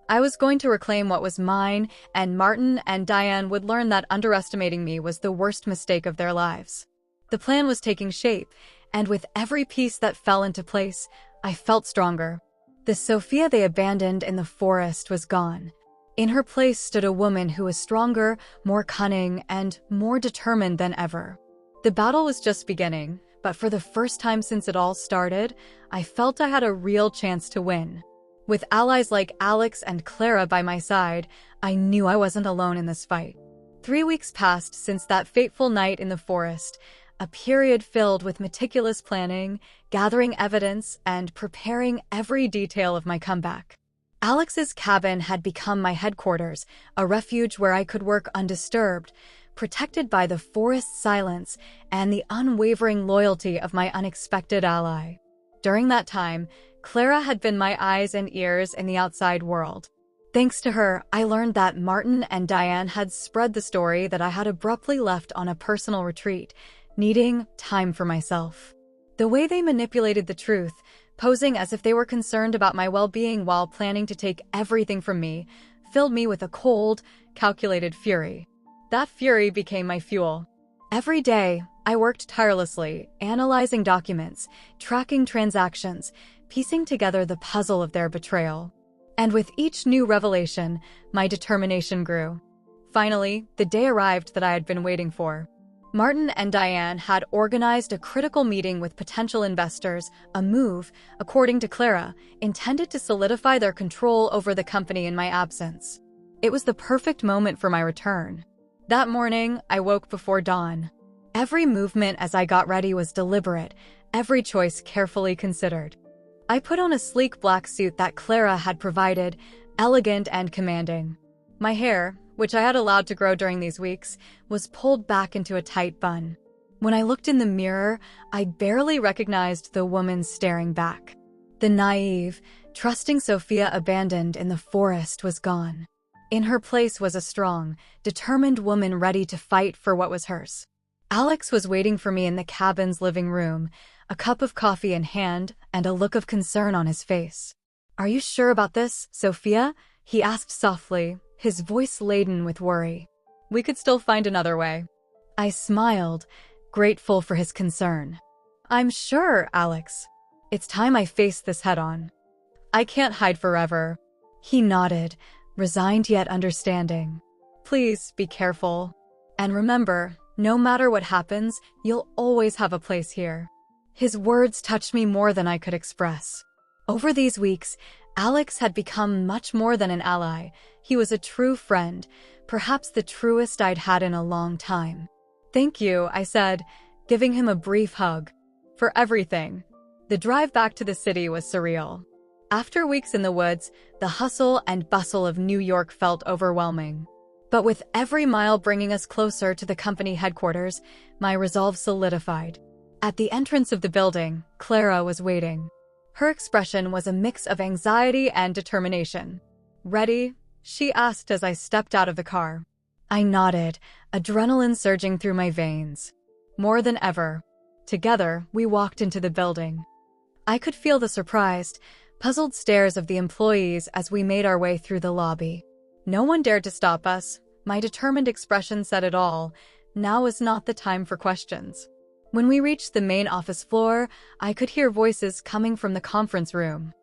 I was going to reclaim what was mine, and Martin and Diane would learn that underestimating me was the worst mistake of their lives. The plan was taking shape, and with every piece that fell into place, I felt stronger. The Sophia they abandoned in the forest was gone. In her place stood a woman who was stronger, more cunning, and more determined than ever. The battle was just beginning, but for the first time since it all started, I felt I had a real chance to win. With allies like Alex and Clara by my side, I knew I wasn't alone in this fight. 3 weeks passed since that fateful night in the forest, a period filled with meticulous planning, gathering evidence, and preparing every detail of my comeback. Alex's cabin had become my headquarters, a refuge where I could work undisturbed, protected by the forest's silence and the unwavering loyalty of my unexpected ally. During that time, Clara had been my eyes and ears in the outside world. Thanks to her, I learned that Martin and Diane had spread the story that I had abruptly left on a personal retreat, needing time for myself. The way they manipulated the truth, posing as if they were concerned about my well-being while planning to take everything from me, filled me with a cold, calculated fury. That fury became my fuel. Every day, I worked tirelessly, analyzing documents, tracking transactions, piecing together the puzzle of their betrayal. And with each new revelation, my determination grew. Finally, the day arrived that I had been waiting for. Martin and Diane had organized a critical meeting with potential investors, a move, according to Clara, intended to solidify their control over the company in my absence. It was the perfect moment for my return. That morning, I woke before dawn. Every movement as I got ready was deliberate, every choice carefully considered. I put on a sleek black suit that Clara had provided, elegant and commanding. My hair, which I had allowed to grow during these weeks, was pulled back into a tight bun. When I looked in the mirror, I barely recognized the woman staring back. The naive, trusting Sophia abandoned in the forest was gone. In her place was a strong, determined woman ready to fight for what was hers. Alex was waiting for me in the cabin's living room, a cup of coffee in hand and a look of concern on his face. "Are you sure about this, Sophia?" he asked softly, his voice laden with worry. "We could still find another way." I smiled, grateful for his concern. "I'm sure, Alex. It's time I faced this head-on. I can't hide forever." He nodded, resigned yet understanding. "Please be careful. And remember, no matter what happens, you'll always have a place here." His words touched me more than I could express. Over these weeks, Alex had become much more than an ally. He was a true friend, perhaps the truest I'd had in a long time. "Thank you," I said, giving him a brief hug. "For everything." The drive back to the city was surreal. After weeks in the woods, the hustle and bustle of New York felt overwhelming. But with every mile bringing us closer to the company headquarters, my resolve solidified. At the entrance of the building, Clara was waiting. Her expression was a mix of anxiety and determination. "Ready?" she asked as I stepped out of the car. I nodded, adrenaline surging through my veins. More than ever. Together, we walked into the building. I could feel the surprised, puzzled stares of the employees as we made our way through the lobby. No one dared to stop us. My determined expression said it all. Now is not the time for questions. When we reached the main office floor, I could hear voices coming from the conference room.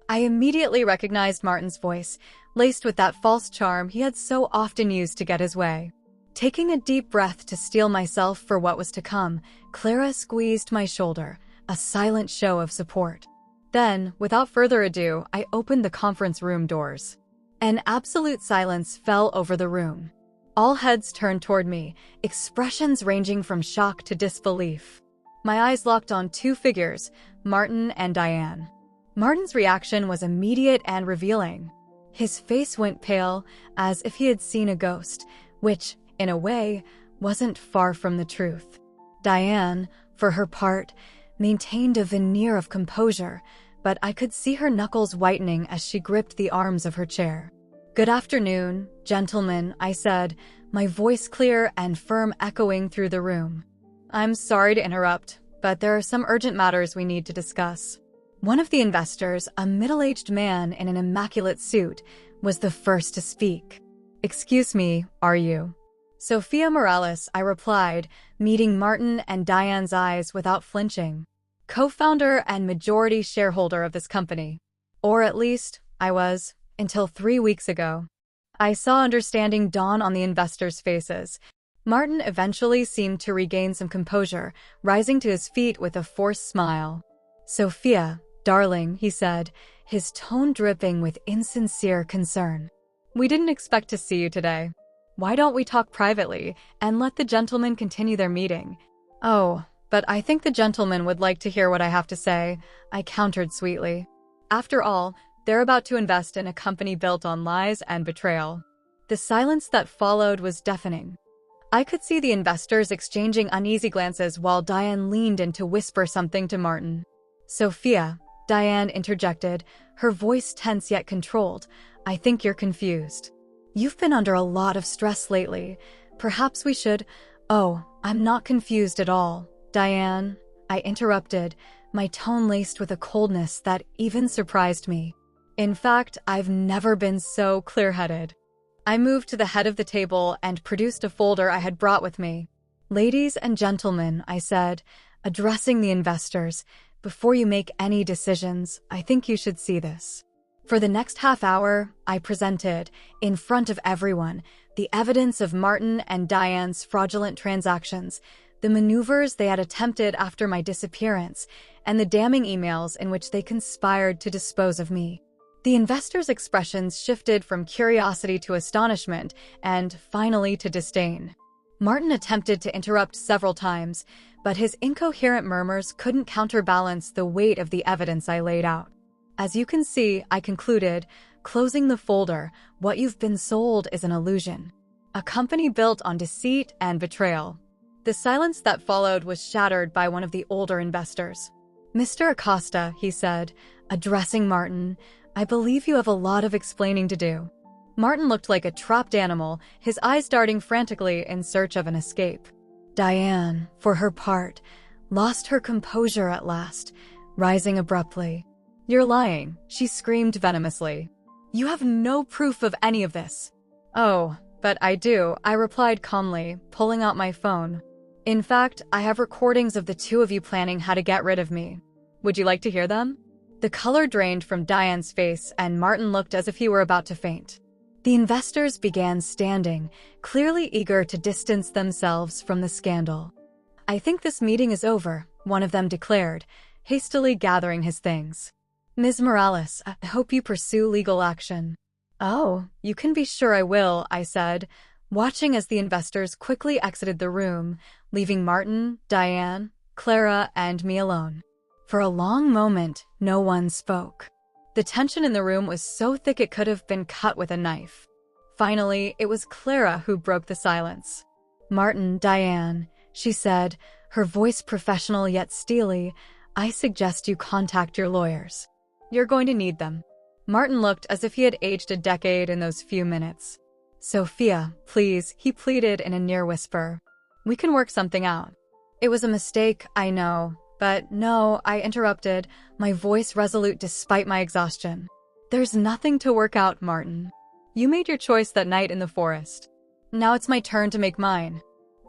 I immediately recognized Martin's voice, laced with that false charm he had so often used to get his way. Taking a deep breath to steel myself for what was to come, Clara squeezed my shoulder, a silent show of support. Then, without further ado, I opened the conference room doors. An absolute silence fell over the room. All heads turned toward me, expressions ranging from shock to disbelief. My eyes locked on two figures, Martin and Diane. Martin's reaction was immediate and revealing. His face went pale, as if he had seen a ghost, which, in a way, wasn't far from the truth. Diane, for her part, maintained a veneer of composure, but I could see her knuckles whitening as she gripped the arms of her chair. "Good afternoon, gentlemen," I said, my voice clear and firm echoing through the room. "I'm sorry to interrupt, but there are some urgent matters we need to discuss." One of the investors, a middle-aged man in an immaculate suit, was the first to speak. "Excuse me, are you?" "Sophia Morales," I replied, meeting Martin and Diane's eyes without flinching. "Co-founder and majority shareholder of this company. Or at least, I was, until 3 weeks ago." I saw understanding dawn on the investors' faces. Martin eventually seemed to regain some composure, rising to his feet with a forced smile. "Sophia, darling," he said, his tone dripping with insincere concern. "We didn't expect to see you today. Why don't we talk privately and let the gentlemen continue their meeting?" "Oh, but I think the gentlemen would like to hear what I have to say," I countered sweetly. After all, they're about to invest in a company built on lies and betrayal. The silence that followed was deafening. I could see the investors exchanging uneasy glances while Diane leaned in to whisper something to Martin. "Sophia," Diane interjected, her voice tense yet controlled, "I think you're confused. You've been under a lot of stress lately. Perhaps we should—" "Oh, I'm not confused at all, Diane," I interrupted, my tone laced with a coldness that even surprised me. In fact, I've never been so clear-headed. I moved to the head of the table and produced a folder I had brought with me. "Ladies and gentlemen," I said, addressing the investors, "before you make any decisions, I think you should see this." For the next half hour, I presented, in front of everyone, the evidence of Martin and Diane's fraudulent transactions, the maneuvers they had attempted after my disappearance, and the damning emails in which they conspired to dispose of me. The investors' expressions shifted from curiosity to astonishment, and finally to disdain. Martin attempted to interrupt several times, but his incoherent murmurs couldn't counterbalance the weight of the evidence I laid out. "As you can see," I concluded, closing the folder, "what you've been sold is an illusion. a company built on deceit and betrayal. The silence that followed was shattered by one of the older investors. "Mr. Acosta," he said, addressing Martin, "I believe you have a lot of explaining to do." Martin looked like a trapped animal, his eyes darting frantically in search of an escape. Diane, for her part, lost her composure at last, rising abruptly. "You're lying," she screamed venomously. "You have no proof of any of this." "Oh, but I do," I replied calmly, pulling out my phone. "In fact, I have recordings of the two of you planning how to get rid of me. Would you like to hear them?" The color drained from Diane's face, and Martin looked as if he were about to faint. The investors began standing, clearly eager to distance themselves from the scandal. "I think this meeting is over," one of them declared, hastily gathering his things. "Ms. Morales, I hope you pursue legal action." "Oh, you can be sure I will," I said, watching as the investors quickly exited the room, leaving Martin, Diane, Clara, and me alone. For a long moment, no one spoke. The tension in the room was so thick it could have been cut with a knife. Finally, it was Clara who broke the silence. "Martin, Diane," she said, her voice professional yet steely, "I suggest you contact your lawyers. You're going to need them." Martin looked as if he had aged a decade in those few minutes. "Sophia, please," he pleaded in a near whisper. "We can work something out." "It was a mistake, I know. But no," I interrupted, my voice resolute despite my exhaustion. "There's nothing to work out, Martin. You made your choice that night in the forest. Now it's my turn to make mine."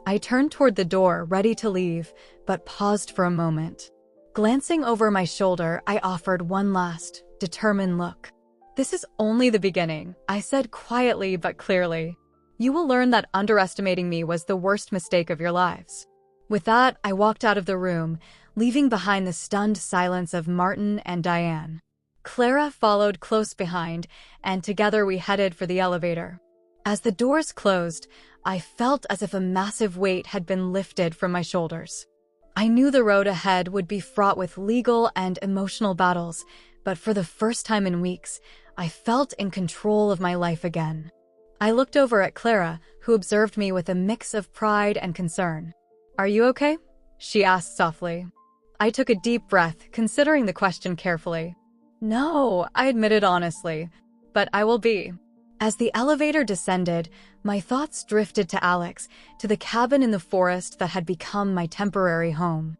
I turned toward the door, ready to leave, but paused for a moment. Glancing over my shoulder, I offered one last, determined look. "This is only the beginning," I said quietly but clearly. "You will learn that underestimating me was the worst mistake of your lives." With that, I walked out of the room, leaving behind the stunned silence of Martin and Diane. Clara followed close behind, and together we headed for the elevator. As the doors closed, I felt as if a massive weight had been lifted from my shoulders. I knew the road ahead would be fraught with legal and emotional battles, but for the first time in weeks, I felt in control of my life again. I looked over at Clara, who observed me with a mix of pride and concern. "Are you okay?" she asked softly. I took a deep breath, considering the question carefully. "No," I admitted honestly, "but I will be." As the elevator descended, my thoughts drifted to Alex, to the cabin in the forest that had become my temporary home.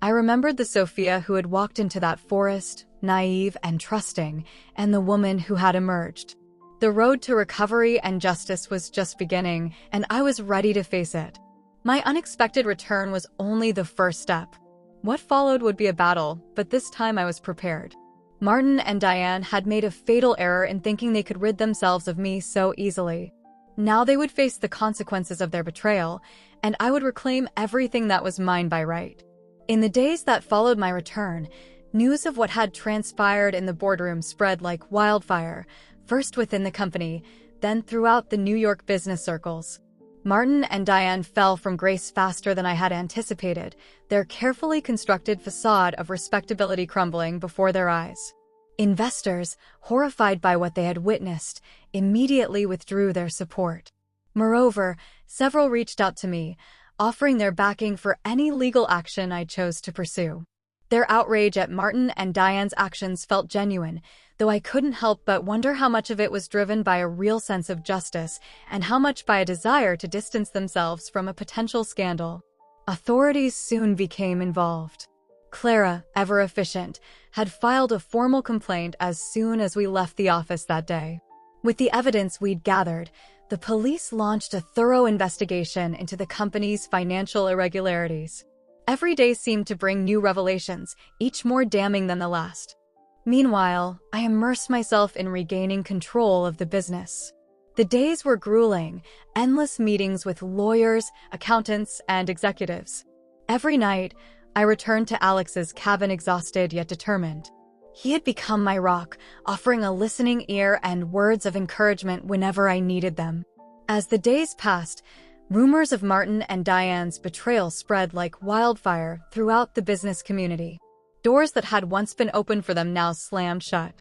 I remembered the Sophia who had walked into that forest, naive and trusting, and the woman who had emerged. The road to recovery and justice was just beginning, and I was ready to face it. My unexpected return was only the first step. What followed would be a battle, but this time I was prepared. Martin and Diane had made a fatal error in thinking they could rid themselves of me so easily. Now they would face the consequences of their betrayal, and I would reclaim everything that was mine by right. In the days that followed my return, news of what had transpired in the boardroom spread like wildfire, first within the company, then throughout the New York business circles. Martin and Diane fell from grace faster than I had anticipated, their carefully constructed facade of respectability crumbling before their eyes. Investors, horrified by what they had witnessed, immediately withdrew their support. Moreover, several reached out to me, offering their backing for any legal action I chose to pursue. Their outrage at Martin and Diane's actions felt genuine, though I couldn't help but wonder how much of it was driven by a real sense of justice and how much by a desire to distance themselves from a potential scandal. Authorities soon became involved. Clara, ever efficient, had filed a formal complaint as soon as we left the office that day. With the evidence we'd gathered, the police launched a thorough investigation into the company's financial irregularities. Every day seemed to bring new revelations, each more damning than the last. Meanwhile, I immersed myself in regaining control of the business. The days were grueling, endless meetings with lawyers, accountants, and executives. Every night, I returned to Alex's cabin exhausted yet determined. He had become my rock, offering a listening ear and words of encouragement whenever I needed them. As the days passed, rumors of Martin and Diane's betrayal spread like wildfire throughout the business community. Doors that had once been open for them now slammed shut.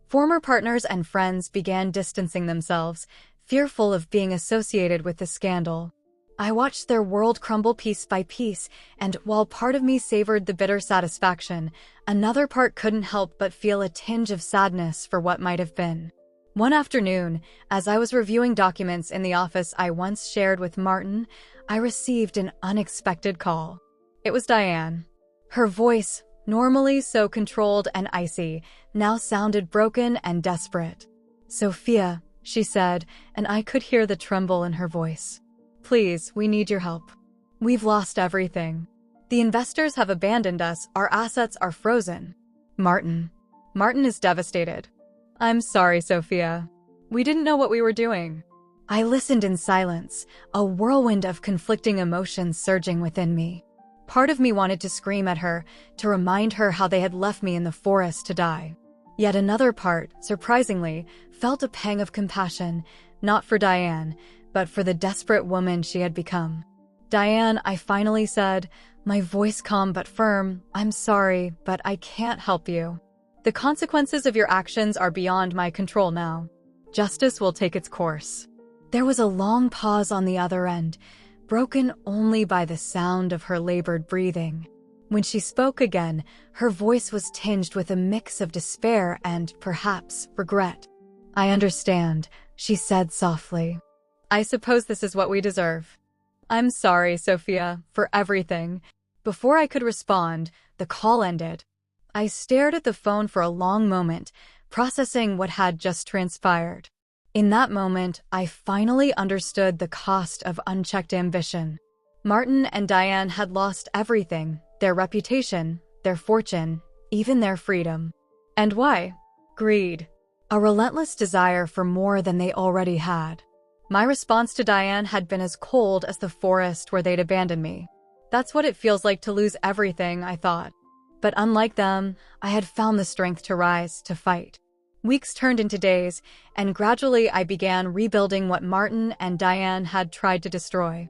Former partners and friends began distancing themselves, fearful of being associated with the scandal. I watched their world crumble piece by piece, and while part of me savored the bitter satisfaction, another part couldn't help but feel a tinge of sadness for what might have been. One afternoon, as I was reviewing documents in the office I once shared with Martin, I received an unexpected call. It was Diane. Her voice, normally so controlled and icy, now sounded broken and desperate. "Sophia," she said, and I could hear the tremble in her voice. "Please, we need your help. We've lost everything. The investors have abandoned us, our assets are frozen." Martin is devastated. "I'm sorry, Sophia. We didn't know what we were doing." I listened in silence, a whirlwind of conflicting emotions surging within me. Part of me wanted to scream at her, to remind her how they had left me in the forest to die. Yet another part, surprisingly, felt a pang of compassion, not for Diane, but for the desperate woman she had become. "Diane," I finally said, my voice calm but firm, "I'm sorry, but I can't help you. The consequences of your actions are beyond my control now. Justice will take its course." There was a long pause on the other end, broken only by the sound of her labored breathing. When she spoke again, her voice was tinged with a mix of despair and, perhaps, regret. "I understand," she said softly. "I suppose this is what we deserve. I'm sorry, Sophia, for everything." Before I could respond, the call ended. I stared at the phone for a long moment, processing what had just transpired. In that moment, I finally understood the cost of unchecked ambition. Martin and Diane had lost everything, their reputation, their fortune, even their freedom. And why? Greed. A relentless desire for more than they already had. My response to Diane had been as cold as the forest where they'd abandoned me. That's what it feels like to lose everything, I thought. But unlike them, I had found the strength to rise, to fight. Weeks turned into days, and gradually I began rebuilding what Martin and Diane had tried to destroy.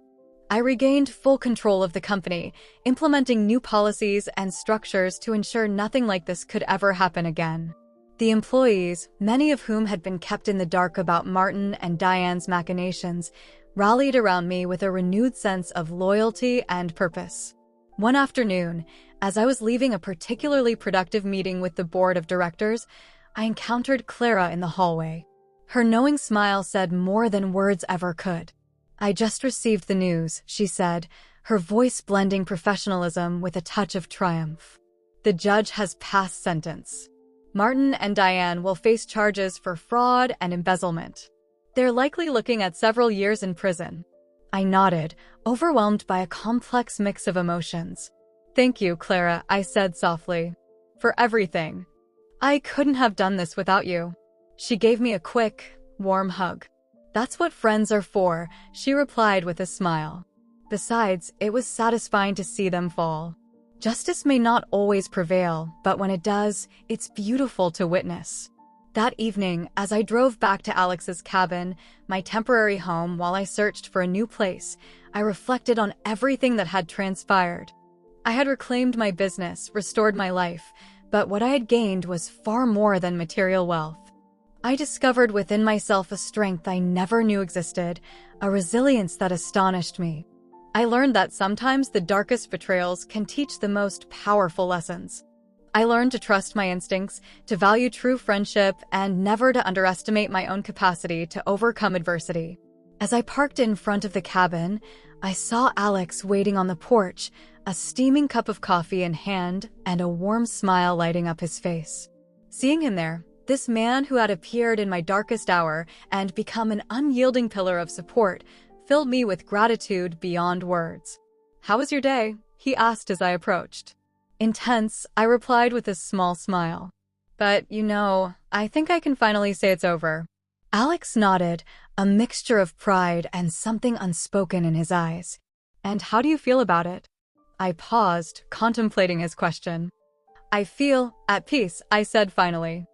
I regained full control of the company, implementing new policies and structures to ensure nothing like this could ever happen again. The employees, many of whom had been kept in the dark about Martin and Diane's machinations, rallied around me with a renewed sense of loyalty and purpose. One afternoon, as I was leaving a particularly productive meeting with the board of directors, I encountered Clara in the hallway. Her knowing smile said more than words ever could. "I just received the news," she said, her voice blending professionalism with a touch of triumph. "The judge has passed sentence. Martin and Diane will face charges for fraud and embezzlement. They're likely looking at several years in prison." I nodded, overwhelmed by a complex mix of emotions. "Thank you, Clara," I said softly. "For everything. I couldn't have done this without you." She gave me a quick, warm hug. "That's what friends are for," she replied with a smile. Besides, it was satisfying to see them fall. Justice may not always prevail, but when it does, it's beautiful to witness. That evening, as I drove back to Alex's cabin, my temporary home, while I searched for a new place, I reflected on everything that had transpired. I had reclaimed my business, restored my life, but what I had gained was far more than material wealth. I discovered within myself a strength I never knew existed, a resilience that astonished me. I learned that sometimes the darkest betrayals can teach the most powerful lessons. I learned to trust my instincts, to value true friendship, and never to underestimate my own capacity to overcome adversity. As I parked in front of the cabin, I saw Alex waiting on the porch, a steaming cup of coffee in hand and a warm smile lighting up his face. Seeing him there, this man who had appeared in my darkest hour and become an unyielding pillar of support, filled me with gratitude beyond words. "How was your day?" he asked as I approached. "Intense," I replied with a small smile. "But, I think I can finally say it's over." Alex nodded, a mixture of pride and something unspoken in his eyes. "And how do you feel about it?" I paused, contemplating his question. "I feel at peace," I said finally.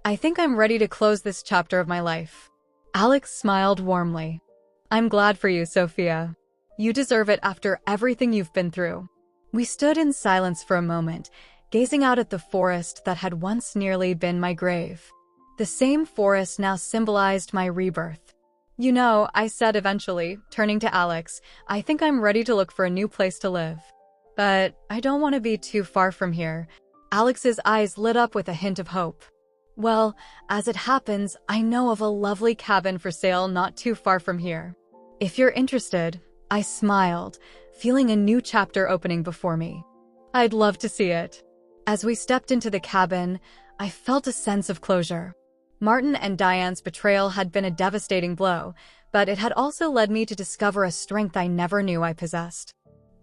"I think I'm ready to close this chapter of my life." Alex smiled warmly. "I'm glad for you, Sophia. You deserve it after everything you've been through." We stood in silence for a moment, gazing out at the forest that had once nearly been my grave. The same forest now symbolized my rebirth. You know, I said eventually, turning to Alex, I think I'm ready to look for a new place to live. But I don't want to be too far from here. Alex's eyes lit up with a hint of hope. Well, as it happens, I know of a lovely cabin for sale not too far from here. If you're interested, I smiled, feeling a new chapter opening before me. I'd love to see it. As we stepped into the cabin, I felt a sense of closure. Martin and Diane's betrayal had been a devastating blow, but it had also led me to discover a strength I never knew I possessed.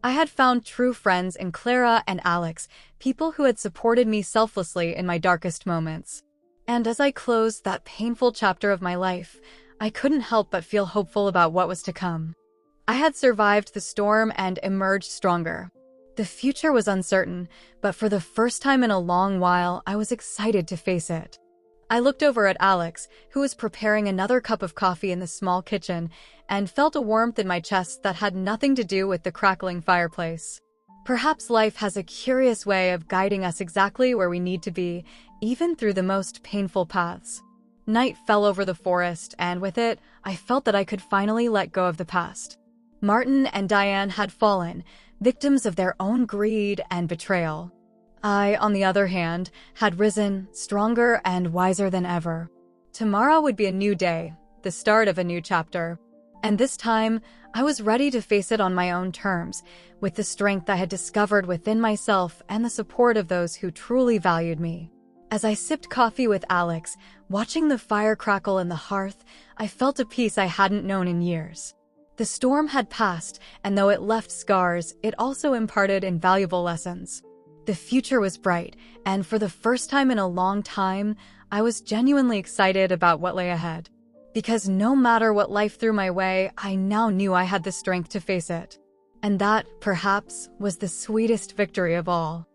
I had found true friends in Clara and Alex, people who had supported me selflessly in my darkest moments. And as I closed that painful chapter of my life, I couldn't help but feel hopeful about what was to come. I had survived the storm and emerged stronger. The future was uncertain, but for the first time in a long while, I was excited to face it. I looked over at Alex, who was preparing another cup of coffee in the small kitchen, and felt a warmth in my chest that had nothing to do with the crackling fireplace. Perhaps life has a curious way of guiding us exactly where we need to be, even through the most painful paths. Night fell over the forest, and with it, I felt that I could finally let go of the past. Martin and Diane had fallen, victims of their own greed and betrayal. I, on the other hand, had risen, stronger and wiser than ever. Tomorrow would be a new day, the start of a new chapter. And this time, I was ready to face it on my own terms, with the strength I had discovered within myself and the support of those who truly valued me. As I sipped coffee with Alex, watching the fire crackle in the hearth, I felt a peace I hadn't known in years. The storm had passed, and though it left scars, it also imparted invaluable lessons. The future was bright, and for the first time in a long time, I was genuinely excited about what lay ahead. Because no matter what life threw my way, I now knew I had the strength to face it. And that, perhaps, was the sweetest victory of all.